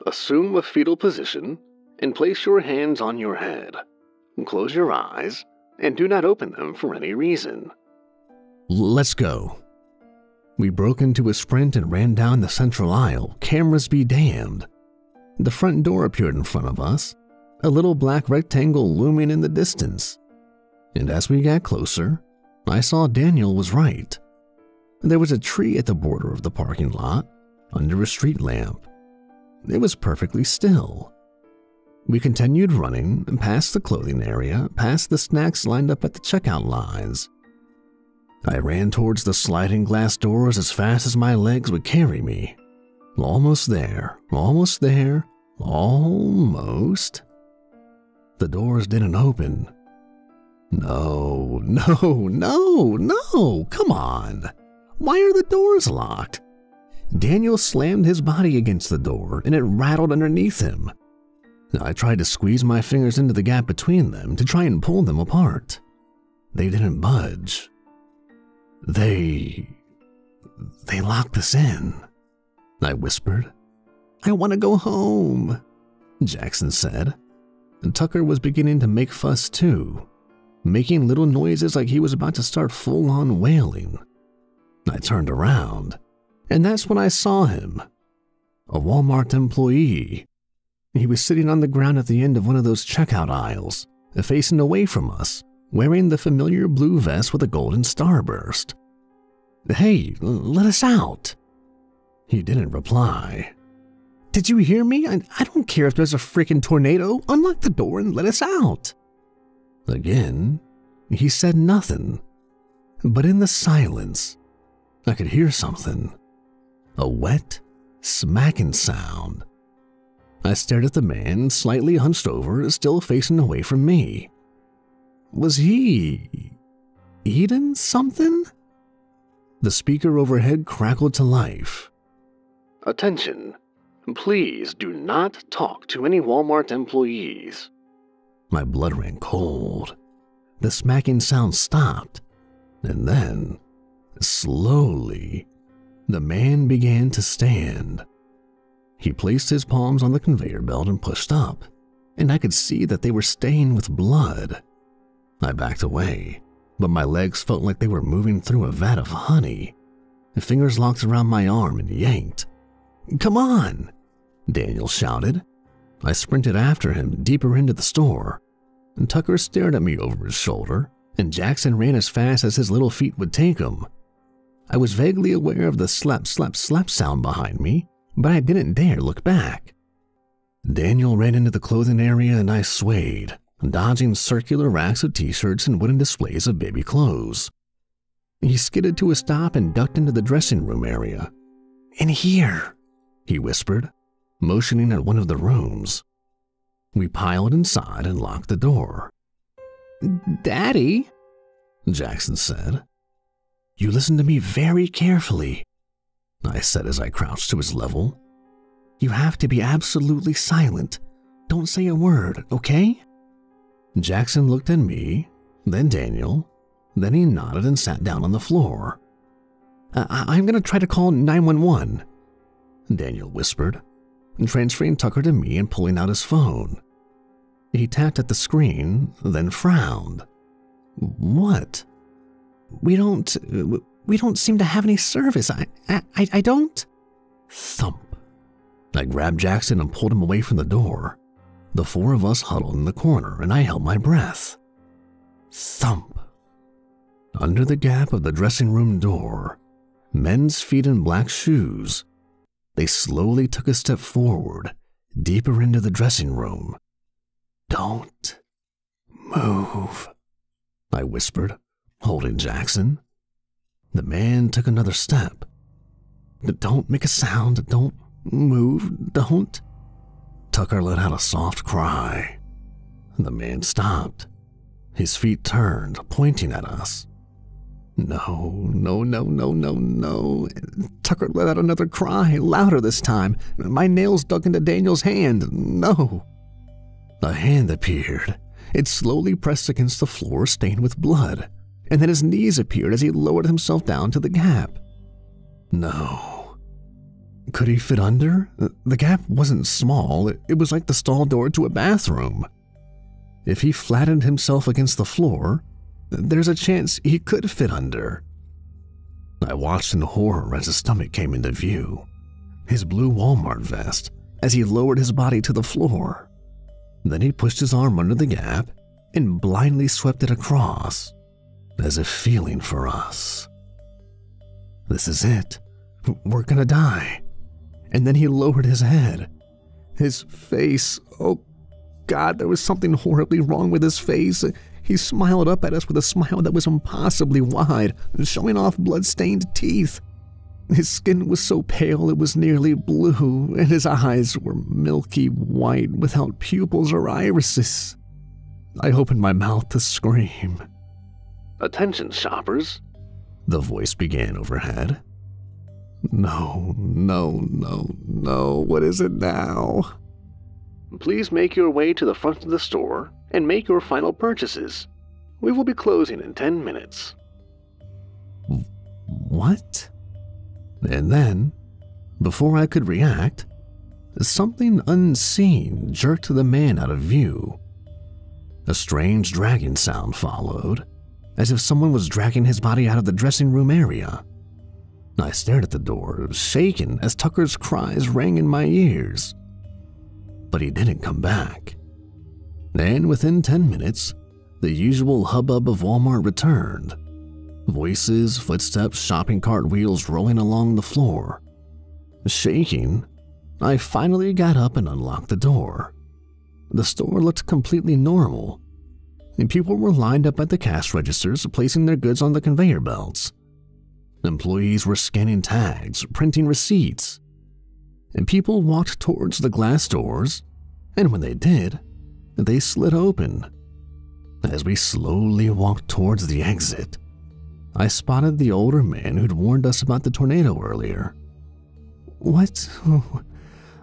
"Assume a fetal position and place your hands on your head. Close your eyes and do not open them for any reason." "Let's go." We broke into a sprint and ran down the central aisle, cameras be damned. The front door appeared in front of us, a little black rectangle looming in the distance. And as we got closer, I saw Daniel was right. There was a tree at the border of the parking lot, under a street lamp. It was perfectly still. We continued running past the clothing area, past the snacks lined up at the checkout lines. I ran towards the sliding glass doors as fast as my legs would carry me. Almost there, almost there, almost. The doors didn't open. No, come on. Why are the doors locked? Daniel slammed his body against the door and it rattled underneath him. I tried to squeeze my fingers into the gap between them to try and pull them apart. They didn't budge. They locked us in, I whispered. I want to go home, Jackson said. And Tucker was beginning to make fuss too, making little noises like he was about to start full-on wailing. I turned around, and that's when I saw him. A Walmart employee. He was sitting on the ground at the end of one of those checkout aisles, facing away from us, wearing the familiar blue vest with a golden starburst. Hey, let us out. He didn't reply. Did you hear me? I don't care if there's a freaking tornado. Unlock the door and let us out. Again, he said nothing. But in the silence, I could hear something. A wet, smacking sound. I stared at the man, slightly hunched over, still facing away from me. Was he eating something? The speaker overhead crackled to life. Attention. Please do not talk to any Walmart employees. My blood ran cold. The smacking sound stopped, and then, slowly, the man began to stand. He placed his palms on the conveyor belt and pushed up, and I could see that they were stained with blood. I backed away, but my legs felt like they were moving through a vat of honey. Fingers locked around my arm and yanked. Come on, Daniel shouted. I sprinted after him deeper into the store, and Tucker stared at me over his shoulder, and Jackson ran as fast as his little feet would take him. I was vaguely aware of the slap, slap, slap sound behind me, but I didn't dare look back. Daniel ran into the clothing area and I swayed, dodging circular racks of t-shirts and wooden displays of baby clothes. He skidded to a stop and ducked into the dressing room area. In here, he whispered, motioning at one of the rooms. We piled inside and locked the door. Daddy, Jackson said. You listen to me very carefully, I said as I crouched to his level. You have to be absolutely silent. Don't say a word, okay? Jackson looked at me, then Daniel, then he nodded and sat down on the floor. I'm going to try to call 911, Daniel whispered, transferring Tucker to me and pulling out his phone. He tapped at the screen, then frowned. What? We don't seem to have any service. I don't. Thump. I grabbed Jackson and pulled him away from the door. The four of us huddled in the corner and I held my breath. Thump. Under the gap of the dressing room door, men's feet in black shoes. They slowly took a step forward, deeper into the dressing room. Don't move, I whispered, holding Jackson. The man took another step. Don't make a sound, don't move, don't. Tucker let out a soft cry. The man stopped. His feet turned, pointing at us. No. Tucker let out another cry, louder this time. My nails dug into Daniel's hand. No. A hand appeared. It slowly pressed against the floor, stained with blood, and then his knees appeared as he lowered himself down to the gap. No. Could he fit under? The gap wasn't small. It was like the stall door to a bathroom. If he flattened himself against the floor, there's a chance he could fit under. I watched in horror as his stomach came into view. His blue Walmart vest, as he lowered his body to the floor. Then he pushed his arm under the gap and blindly swept it across, as if feeling for us. This is it. We're gonna die. And then he lowered his head. His face, oh God, there was something horribly wrong with his face. He smiled up at us with a smile that was impossibly wide, showing off blood-stained teeth. His skin was so pale it was nearly blue, and his eyes were milky white without pupils or irises. I opened my mouth to scream. "Attention, shoppers," the voice began overhead. No, what is it now? "Please make your way to the front of the store and make your final purchases. We will be closing in 10 minutes. What? And then, before I could react, something unseen jerked the man out of view. A strange dragging sound followed, as if someone was dragging his body out of the dressing room area. I stared at the door, shaken as Tucker's cries rang in my ears. But he didn't come back. And within 10 minutes, the usual hubbub of Walmart returned. Voices, footsteps, shopping cart wheels rolling along the floor. Shaking, I finally got up and unlocked the door. The store looked completely normal, and people were lined up at the cash registers placing their goods on the conveyor belts. Employees were scanning tags, printing receipts, and people walked towards the glass doors, and when they did, they slid open. As we slowly walked towards the exit, I spotted the older man who'd warned us about the tornado earlier. What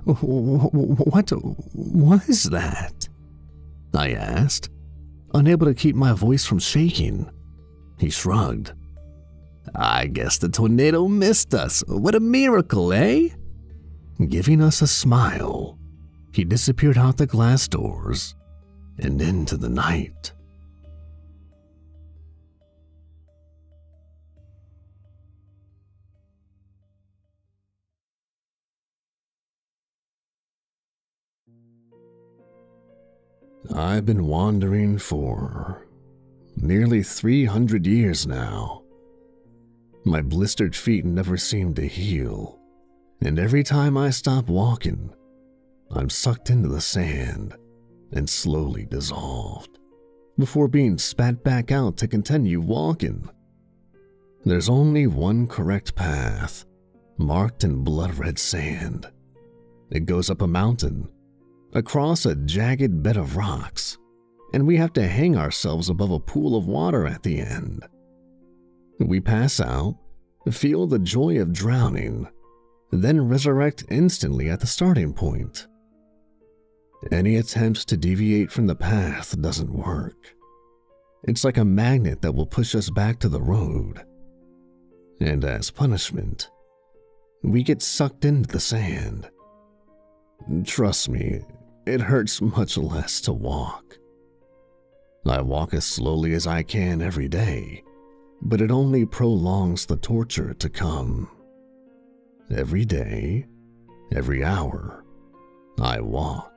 was that? I asked, unable to keep my voice from shaking. He shrugged. I guess the tornado missed us. What a miracle, eh? Giving us a smile, he disappeared out the glass doors and into the night. I've been wandering for nearly 300 years now. My blistered feet never seem to heal, and every time I stop walking, I'm sucked into the sand and slowly dissolved, before being spat back out to continue walking. There's only one correct path, marked in blood-red sand. It goes up a mountain, across a jagged bed of rocks, and we have to hang ourselves above a pool of water at the end. We pass out, feel the joy of drowning, then resurrect instantly at the starting point. Any attempts to deviate from the path doesn't work. It's like a magnet that will push us back to the road. And as punishment, we get sucked into the sand. Trust me, it hurts much less to walk. I walk as slowly as I can every day, but it only prolongs the torture to come. Every day, every hour, I walk.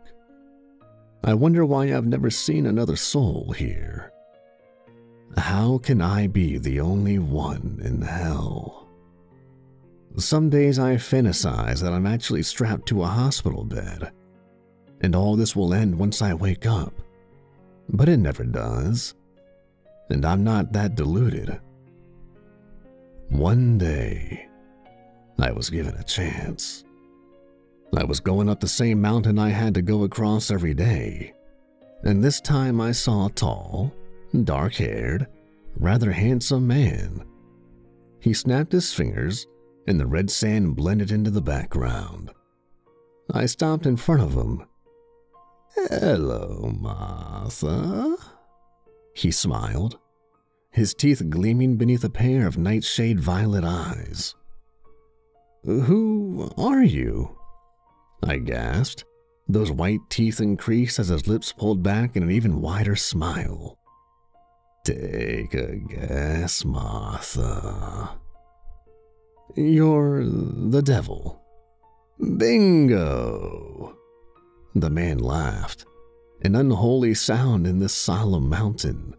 I wonder why I've never seen another soul here. How can I be the only one in hell? Some days I fantasize that I'm actually strapped to a hospital bed, and all this will end once I wake up. But it never does, and I'm not that deluded. One day, I was given a chance. I was going up the same mountain I had to go across every day, and this time I saw a tall, dark-haired, rather handsome man. He snapped his fingers, and the red sand blended into the background. I stopped in front of him. "Hello, Martha," he smiled, his teeth gleaming beneath a pair of nightshade violet eyes. "Who are you?" I gasped, those white teeth increased as his lips pulled back in an even wider smile. "Take a guess, Martha." "You're the devil." Bingo! The man laughed, an unholy sound in this solemn mountain.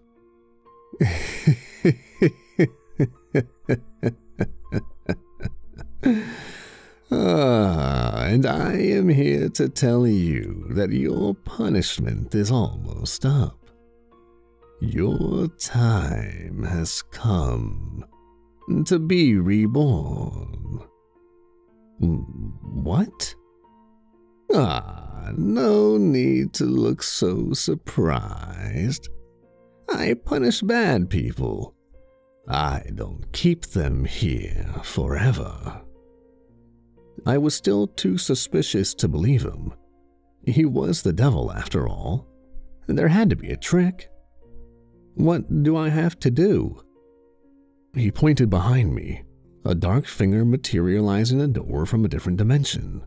And I am here to tell you that your punishment is almost up. Your time has come to be reborn. What? No need to look so surprised. I punish bad people. I don't keep them here forever. I was still too suspicious to believe him. He was the devil after all. There had to be a trick. What do I have to do? He pointed behind me, a dark finger materializing a door from a different dimension.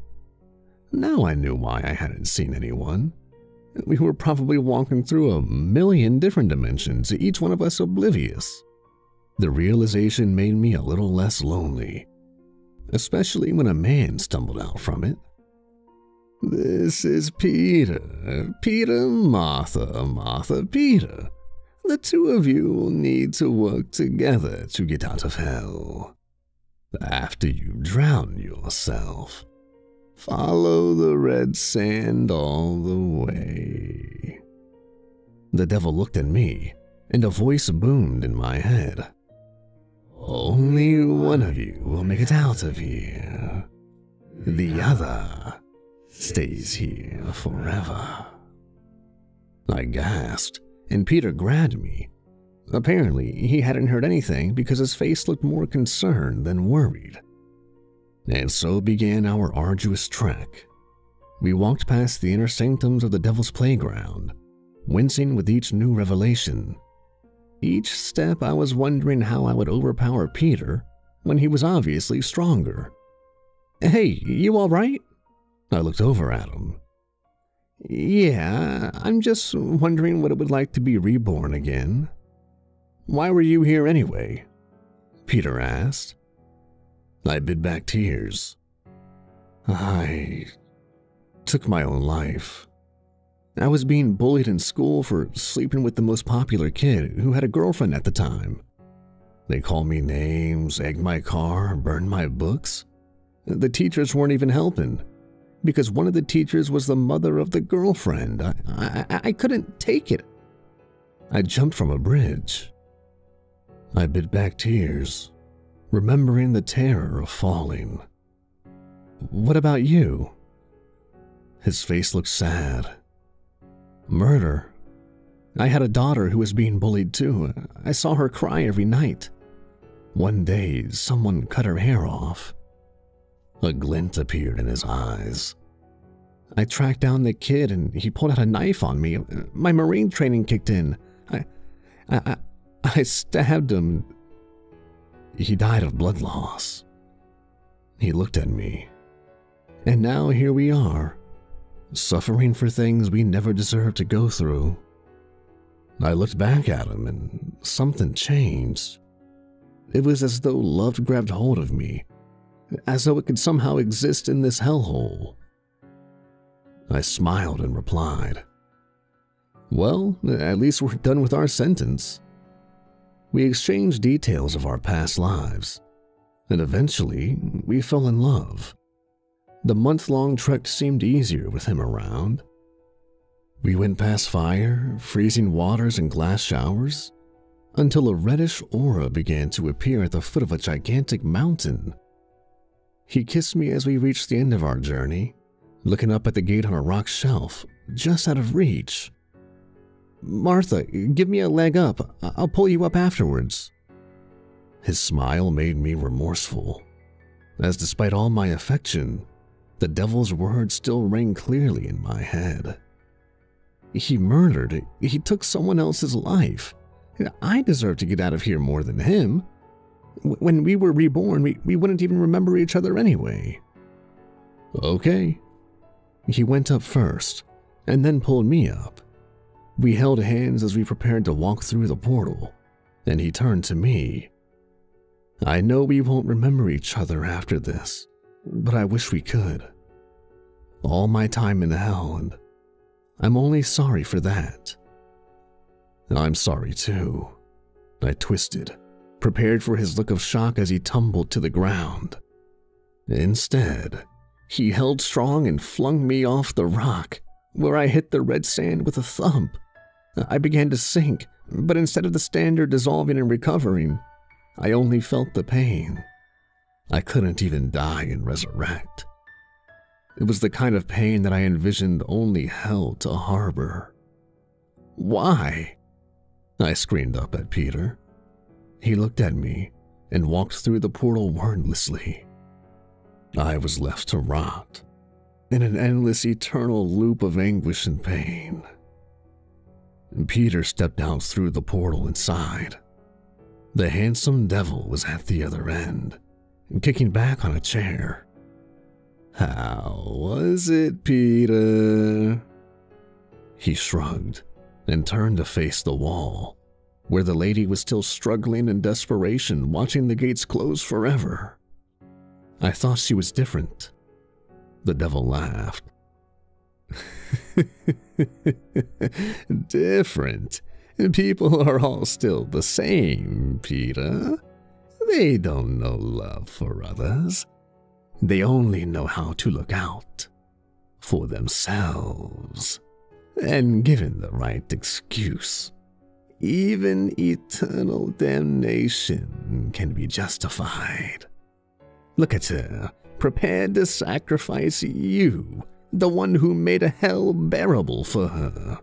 Now I knew why I hadn't seen anyone. We were probably walking through a million different dimensions, each one of us oblivious. The realization made me a little less lonely, especially when a man stumbled out from it. This is Peter. Peter, Martha, Martha, Peter. The two of you will need to work together to get out of hell. After you drown yourself, follow the red sand all the way. The devil looked at me, and a voice boomed in my head. Only one of you will make it out of here. The other stays here forever. I gasped, and Peter grabbed me. Apparently, he hadn't heard anything because his face looked more concerned than worried. And so began our arduous trek. We walked past the inner sanctums of the Devil's Playground, wincing with each new revelation. Each step I was wondering how I would overpower Peter when he was obviously stronger. Hey, you all right? I looked over at him. Yeah, I'm just wondering what it would like to be reborn again. Why were you here anyway? Peter asked. I bit back tears. I took my own life. I was being bullied in school for sleeping with the most popular kid who had a girlfriend at the time. They called me names, egged my car, burned my books. The teachers weren't even helping, because one of the teachers was the mother of the girlfriend. I couldn't take it. I jumped from a bridge. I bit back tears, remembering the terror of falling. What about you? His face looked sad. Murder. I had a daughter who was being bullied too. I saw her cry every night. One day, someone cut her hair off. A glint appeared in his eyes. I tracked down the kid and he pulled out a knife on me. My Marine training kicked in. I stabbed him. He died of blood loss. He looked at me. And now here we are, suffering for things we never deserved to go through. I looked back at him and something changed. It was as though love grabbed hold of me, as though it could somehow exist in this hellhole. I smiled and replied, well, at least we're done with our sentence. We exchanged details of our past lives, and eventually we fell in love. The month-long trek seemed easier with him around. We went past fire, freezing waters, and glass showers, until a reddish aura began to appear at the foot of a gigantic mountain. He kissed me as we reached the end of our journey, looking up at the gate on a rock shelf, just out of reach. Martha, give me a leg up. I'll pull you up afterwards. His smile made me remorseful, as despite all my affection, the devil's words still rang clearly in my head. He murdered. He took someone else's life. I deserve to get out of here more than him. When we were reborn, we wouldn't even remember each other anyway. Okay. He went up first, and then pulled me up. We held hands as we prepared to walk through the portal, and he turned to me. I know we won't remember each other after this, but I wish we could. all my time in hell, and I'm only sorry for that. I'm sorry too. I twisted, prepared for his look of shock as he tumbled to the ground. Instead, he held strong and flung me off the rock, where I hit the red sand with a thump. I began to sink, but instead of the standard dissolving and recovering, I only felt the pain. I couldn't even die and resurrect. It was the kind of pain that I envisioned only hell to harbor. Why? I screamed up at Peter. He looked at me and walked through the portal wordlessly. I was left to rot in an endless eternal loop of anguish and pain. Peter stepped out through the portal and sighed. The handsome devil was at the other end, kicking back on a chair. "How was it, Peter?" He shrugged and turned to face the wall, where the lady was still struggling in desperation, watching the gates close forever. I thought she was different. The devil laughed. "Different? People are all still the same, Peter. They don't know love for others. They only know how to look out for themselves. And given the right excuse, even eternal damnation can be justified. Look at her, prepared to sacrifice you, the one who made a hell bearable for her.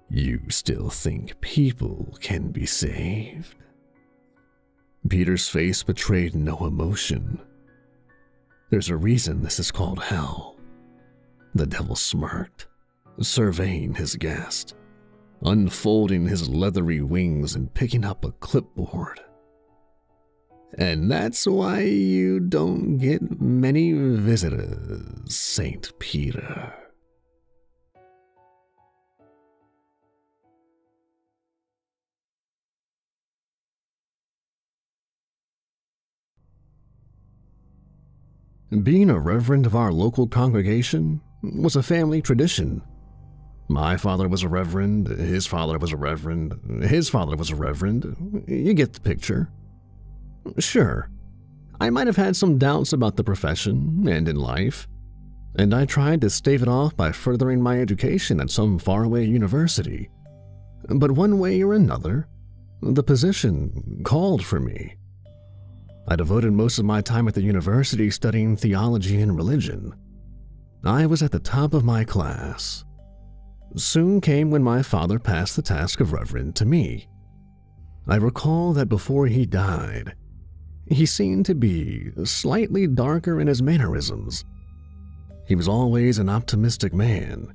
You still think people can be saved?" Peter's face betrayed no emotion. "There's a reason this is called hell." The devil smirked, surveying his guest, unfolding his leathery wings and picking up a clipboard. "And that's why you don't get many visitors, Saint Peter." Being a reverend of our local congregation was a family tradition. My father was a reverend, his father was a reverend, his father was a reverend. You get the picture. Sure, I might have had some doubts about the profession and in life, and I tried to stave it off by furthering my education at some faraway university. But one way or another, the position called for me. I devoted most of my time at the university studying theology and religion. I was at the top of my class. Soon came when my father passed the task of reverend to me. I recall that before he died, he seemed to be slightly darker in his mannerisms. He was always an optimistic man,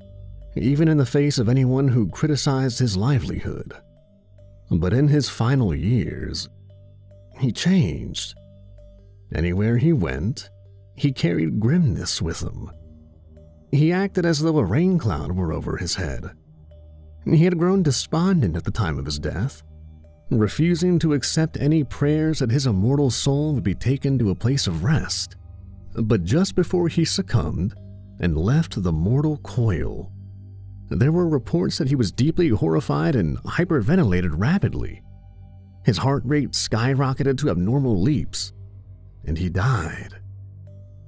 even in the face of anyone who criticized his livelihood. But in his final years, he changed. Anywhere he went, he carried grimness with him. He acted as though a rain cloud were over his head. He had grown despondent at the time of his death, refusing to accept any prayers that his immortal soul would be taken to a place of rest. But just before he succumbed and left the mortal coil, there were reports that he was deeply horrified and hyperventilated rapidly. His heart rate skyrocketed to abnormal leaps, and he died,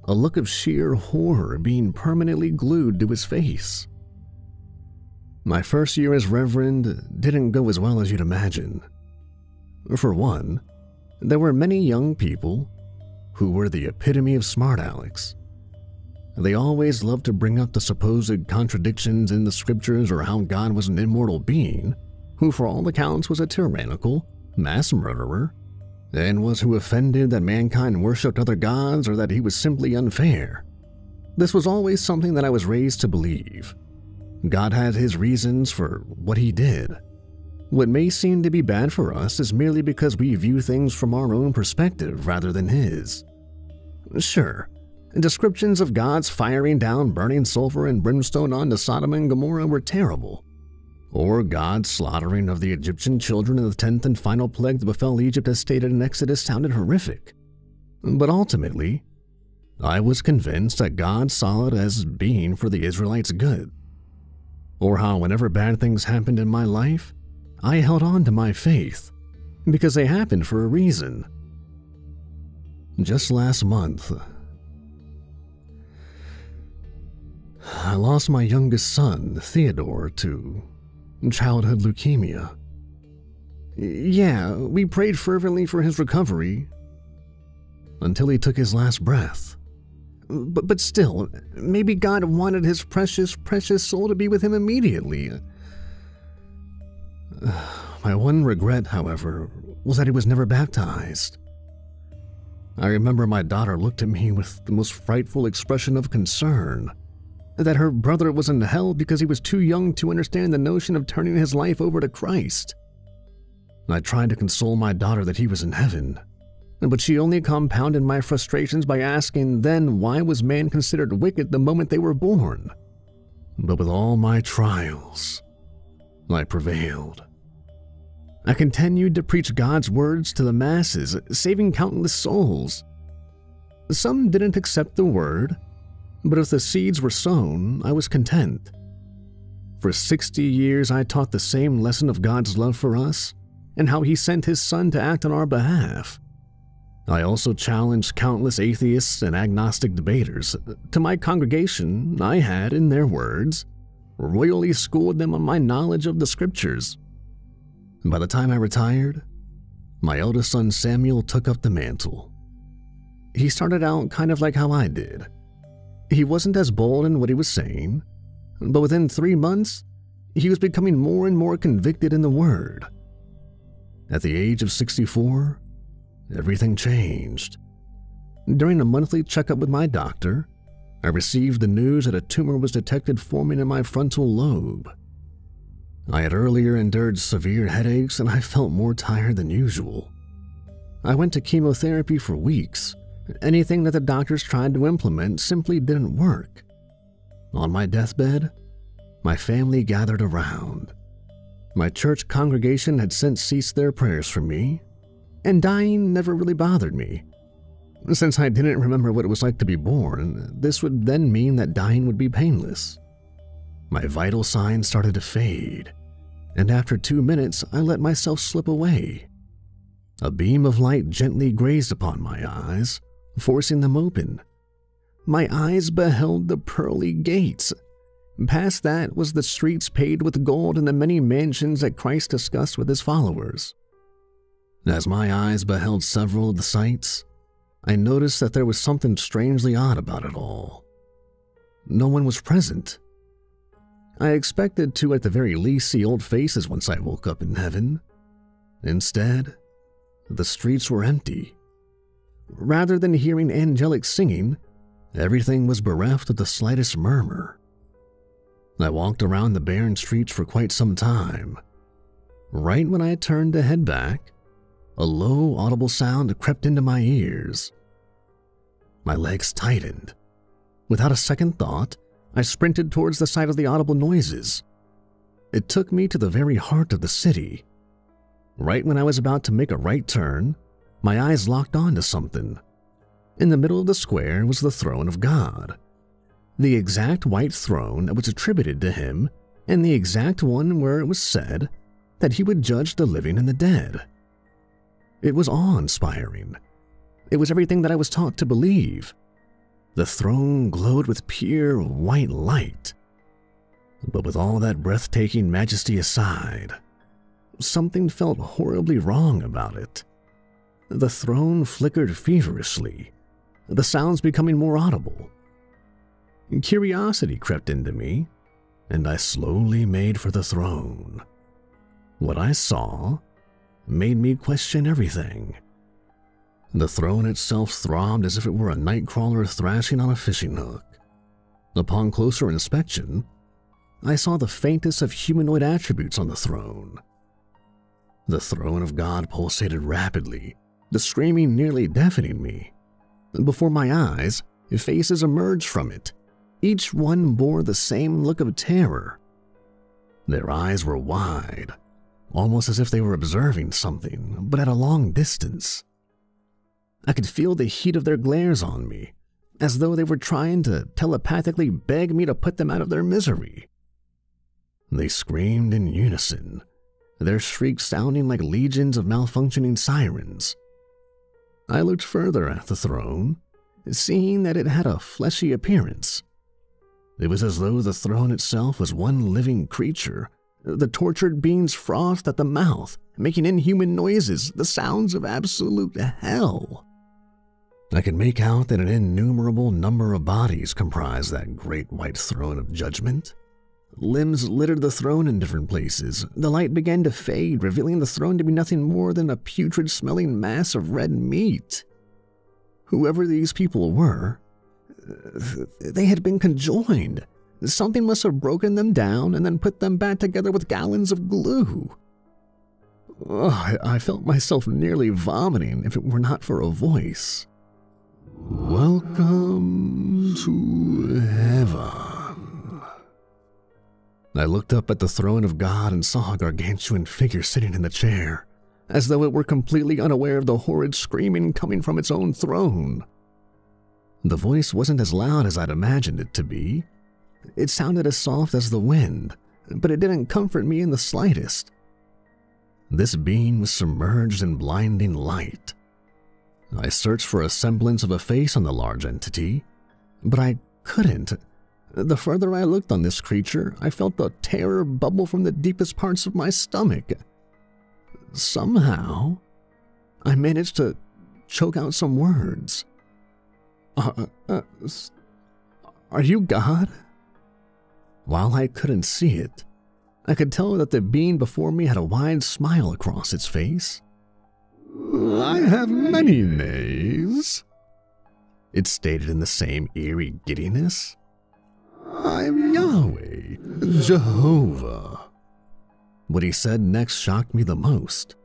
a look of sheer horror being permanently glued to his face. My first year as reverend didn't go as well as you'd imagine. For one, there were many young people who were the epitome of smart alecks. They always loved to bring up the supposed contradictions in the scriptures or how God was an immortal being, who for all accounts was a tyrannical mass murderer, and was who offended that mankind worshipped other gods or that he was simply unfair. This was always something that I was raised to believe. God had his reasons for what he did. What may seem to be bad for us is merely because we view things from our own perspective rather than his. Sure, descriptions of God's firing down burning sulfur and brimstone onto Sodom and Gomorrah were terrible, or God's slaughtering of the Egyptian children in the 10th and final plague that befell Egypt as stated in Exodus sounded horrific. But ultimately, I was convinced that God saw it as being for the Israelites' good, or how whenever bad things happened in my life, I held on to my faith because they happened for a reason. Just last month, I lost my youngest son, Theodore, to childhood leukemia. Yeah, we prayed fervently for his recovery until he took his last breath. But still, maybe God wanted his precious, precious soul to be with him immediately. My one regret, however, was that he was never baptized. I remember my daughter looked at me with the most frightful expression of concern, that her brother was in hell because he was too young to understand the notion of turning his life over to Christ. I tried to console my daughter that he was in heaven, but she only compounded my frustrations by asking then why was man considered wicked the moment they were born. But with all my trials, I prevailed. I continued to preach God's words to the masses, saving countless souls. Some didn't accept the word, but if the seeds were sown, I was content. For 60 years, I taught the same lesson of God's love for us and how he sent his son to act on our behalf. I also challenged countless atheists and agnostic debaters. To my congregation, I had, in their words, royally schooled them on my knowledge of the scriptures. By the time I retired, my eldest son Samuel took up the mantle. He started out kind of like how I did. He wasn't as bold in what he was saying, but within 3 months, he was becoming more and more convicted in the word. At the age of 64, everything changed. During a monthly checkup with my doctor, I received the news that a tumor was detected forming in my frontal lobe. I had earlier endured severe headaches and I felt more tired than usual. I went to chemotherapy for weeks. Anything that the doctors tried to implement simply didn't work. On my deathbed, my family gathered around. My church congregation had since ceased their prayers for me, and dying never really bothered me. Since I didn't remember what it was like to be born, this would then mean that dying would be painless. My vital signs started to fade, and after 2 minutes, I let myself slip away. A beam of light gently grazed upon my eyes, forcing them open. My eyes beheld the pearly gates. Past that was the streets paved with gold and the many mansions that Christ discussed with his followers. As my eyes beheld several of the sights, I noticed that there was something strangely odd about it all. No one was present. I expected to at the very least see old faces once I woke up in heaven. Instead, the streets were empty. Rather than hearing angelic singing, everything was bereft of the slightest murmur. I walked around the barren streets for quite some time. Right when I turned to head back, a low, audible sound crept into my ears. My legs tightened. Without a second thought, I sprinted towards the site of the audible noises. It took me to the very heart of the city. Right when I was about to make a right turn, my eyes locked onto something. In the middle of the square was the throne of God. The exact white throne that was attributed to him, and the exact one where it was said that he would judge the living and the dead. It was awe-inspiring. It was everything that I was taught to believe. The throne glowed with pure white light. But with all that breathtaking majesty aside, something felt horribly wrong about it. The throne flickered feverishly, the sounds becoming more audible. Curiosity crept into me, and I slowly made for the throne. What I saw made me question everything. The throne itself throbbed as if it were a nightcrawler thrashing on a fishing hook. Upon closer inspection, I saw the faintest of humanoid attributes on the throne. The throne of God pulsated rapidly, the screaming nearly deafening me. Before my eyes, faces emerged from it. Each one bore the same look of terror. Their eyes were wide, almost as if they were observing something, but at a long distance. I could feel the heat of their glares on me, as though they were trying to telepathically beg me to put them out of their misery. They screamed in unison, their shrieks sounding like legions of malfunctioning sirens. I looked further at the throne, seeing that it had a fleshy appearance. It was as though the throne itself was one living creature. The tortured beings frothed at the mouth, making inhuman noises, the sounds of absolute hell. I could make out that an innumerable number of bodies comprised that great white throne of judgment. Limbs littered the throne in different places. The light began to fade, revealing the throne to be nothing more than a putrid-smelling mass of red meat. Whoever these people were, they had been conjoined. Something must have broken them down and then put them back together with gallons of glue. Oh, I felt myself nearly vomiting if it were not for a voice. "Welcome to heaven." I looked up at the throne of God and saw a gargantuan figure sitting in the chair, as though it were completely unaware of the horrid screaming coming from its own throne. The voice wasn't as loud as I'd imagined it to be. It sounded as soft as the wind, but it didn't comfort me in the slightest. This being was submerged in blinding light. I searched for a semblance of a face on the large entity, but I couldn't. The further I looked on this creature, I felt the terror bubble from the deepest parts of my stomach. Somehow, I managed to choke out some words. Are you God?" While I couldn't see it, I could tell that the being before me had a wide smile across its face. "I have many names," it stated in the same eerie giddiness. "I'm Yahweh, Jehovah." What he said next shocked me the most.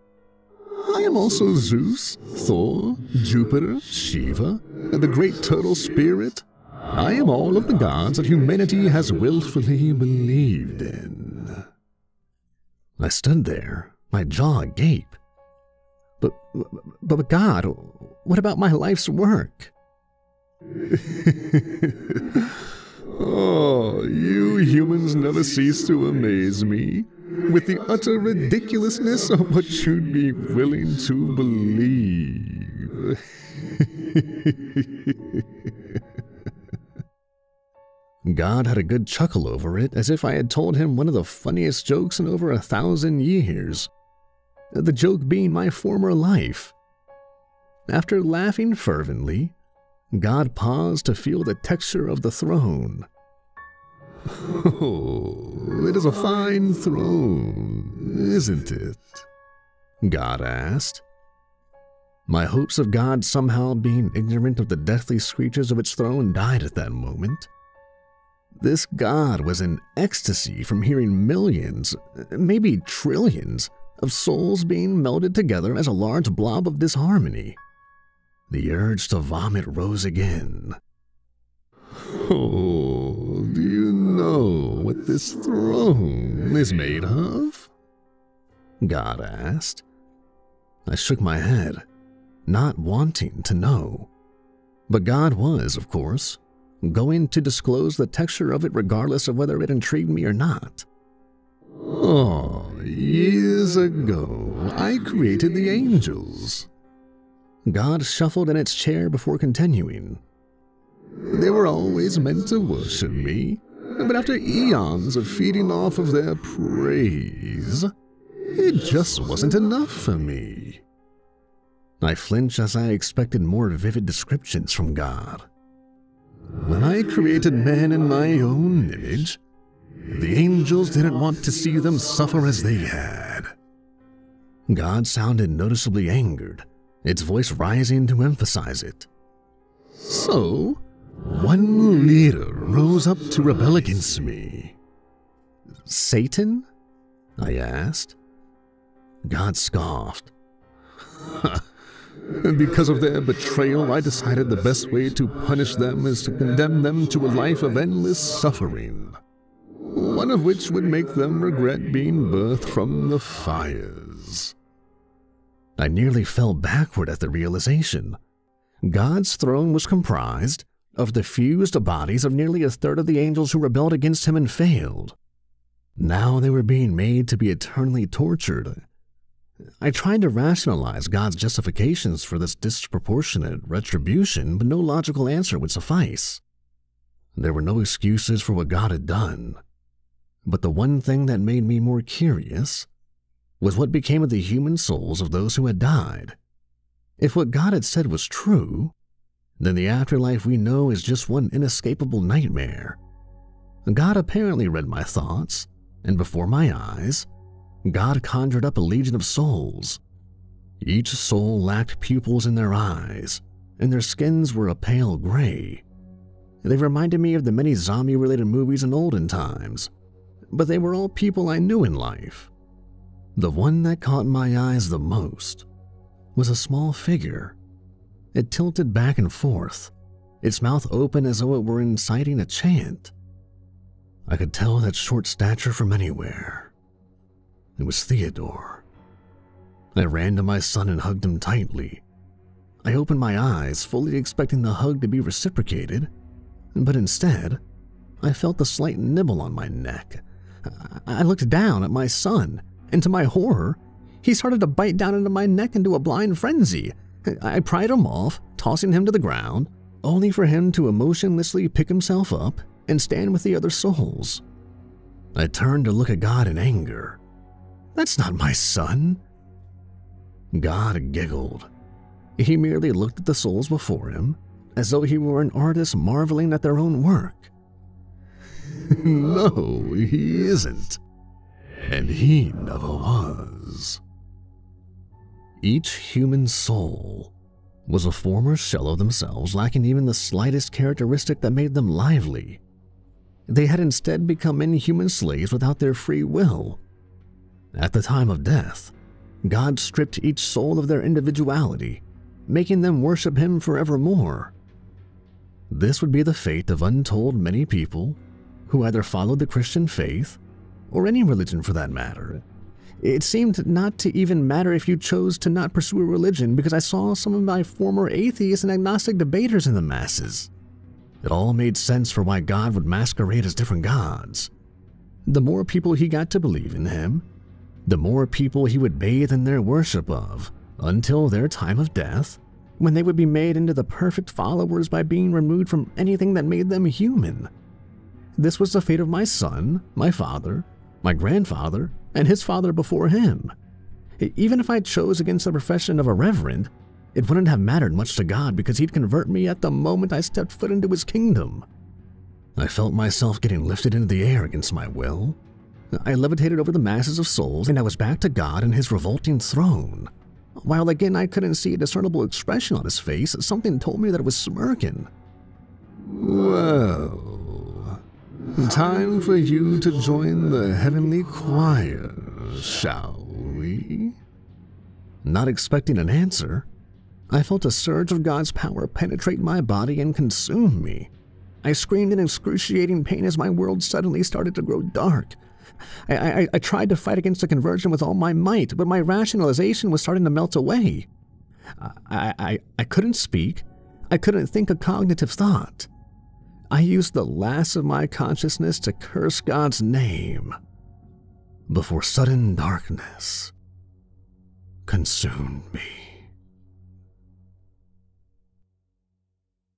"I am also Zeus, Thor, Jupiter, Shiva, and the great turtle spirit. I am all of the gods that humanity has willfully believed in." I stood there, my jaw agape. But God, what about my life's work?" "Oh, you humans never cease to amaze me with the utter ridiculousness of what you'd be willing to believe." God had a good chuckle over it, as if I had told him one of the funniest jokes in over 1,000 years. The joke being my former life. After laughing fervently, God paused to feel the texture of the throne. "Oh, it is a fine throne, isn't it?" God asked. My hopes of God somehow being ignorant of the deathly screeches of its throne died at that moment. This God was in ecstasy from hearing millions, maybe trillions, of souls being melded together as a large blob of disharmony. The urge to vomit rose again. "Oh, do you know what this throne is made of?" God asked. I shook my head, not wanting to know. But God was, of course, going to disclose the texture of it regardless of whether it intrigued me or not. "Oh, years ago, I created the angels." God shuffled in its chair before continuing. "They were always meant to worship me, but after eons of feeding off of their praise, it just wasn't enough for me." I flinched as I expected more vivid descriptions from God. "When I created man in my own image, the angels didn't want to see them suffer as they had." God sounded noticeably angered, its voice rising to emphasize it. "So, one leader rose up to rebel against me." "Satan?" I asked. God scoffed. "Because of their betrayal, I decided the best way to punish them is to condemn them to a life of endless suffering, one of which would make them regret being birthed from the fires." I nearly fell backward at the realization. God's throne was comprised of the fused bodies of nearly a third of the angels who rebelled against him and failed. Now they were being made to be eternally tortured. I tried to rationalize God's justifications for this disproportionate retribution, but no logical answer would suffice. There were no excuses for what God had done. But the one thing that made me more curious was what became of the human souls of those who had died. If what God had said was true, then the afterlife we know is just one inescapable nightmare. God apparently read my thoughts, and before my eyes, God conjured up a legion of souls. Each soul lacked pupils in their eyes, and their skins were a pale gray. They reminded me of the many zombie-related movies in olden times, but they were all people I knew in life. The one that caught my eyes the most was a small figure. It tilted back and forth, its mouth open as though it were inciting a chant. I could tell that short stature from anywhere. It was Theodore. I ran to my son and hugged him tightly. I opened my eyes, fully expecting the hug to be reciprocated, but instead, I felt a slight nibble on my neck. I looked down at my son, and to my horror, he started to bite down into my neck into a blind frenzy. I pried him off, tossing him to the ground, only for him to emotionlessly pick himself up and stand with the other souls. I turned to look at God in anger. "That's not my son." God giggled. He merely looked at the souls before him, as though he were an artist marveling at their own work. "No, he isn't. And he never was." Each human soul was a former shell of themselves, lacking even the slightest characteristic that made them lively. They had instead become inhuman slaves without their free will. At the time of death, God stripped each soul of their individuality, making them worship him forevermore. This would be the fate of untold many people who either followed the Christian faith, or any religion for that matter. It seemed not to even matter if you chose to not pursue a religion, because I saw some of my former atheists and agnostic debaters in the masses. It all made sense for why God would masquerade as different gods. The more people he got to believe in him, the more people he would bathe in their worship of, until their time of death, when they would be made into the perfect followers by being removed from anything that made them human. This was the fate of my son, my father, my grandfather, and his father before him. Even if I chose against the profession of a reverend, it wouldn't have mattered much to God, because he'd convert me at the moment I stepped foot into his kingdom. I felt myself getting lifted into the air against my will. I levitated over the masses of souls, and I was back to God and his revolting throne. While again I couldn't see a discernible expression on his face, something told me that it was smirking. "Well, time for you to join the heavenly choir, shall we?" Not expecting an answer, I felt a surge of God's power penetrate my body and consume me. I screamed in excruciating pain as my world suddenly started to grow dark. I tried to fight against the conversion with all my might, but my rationalization was starting to melt away. I couldn't speak. I couldn't think a cognitive thought. I used the last of my consciousness to curse God's name, before sudden darkness consumed me.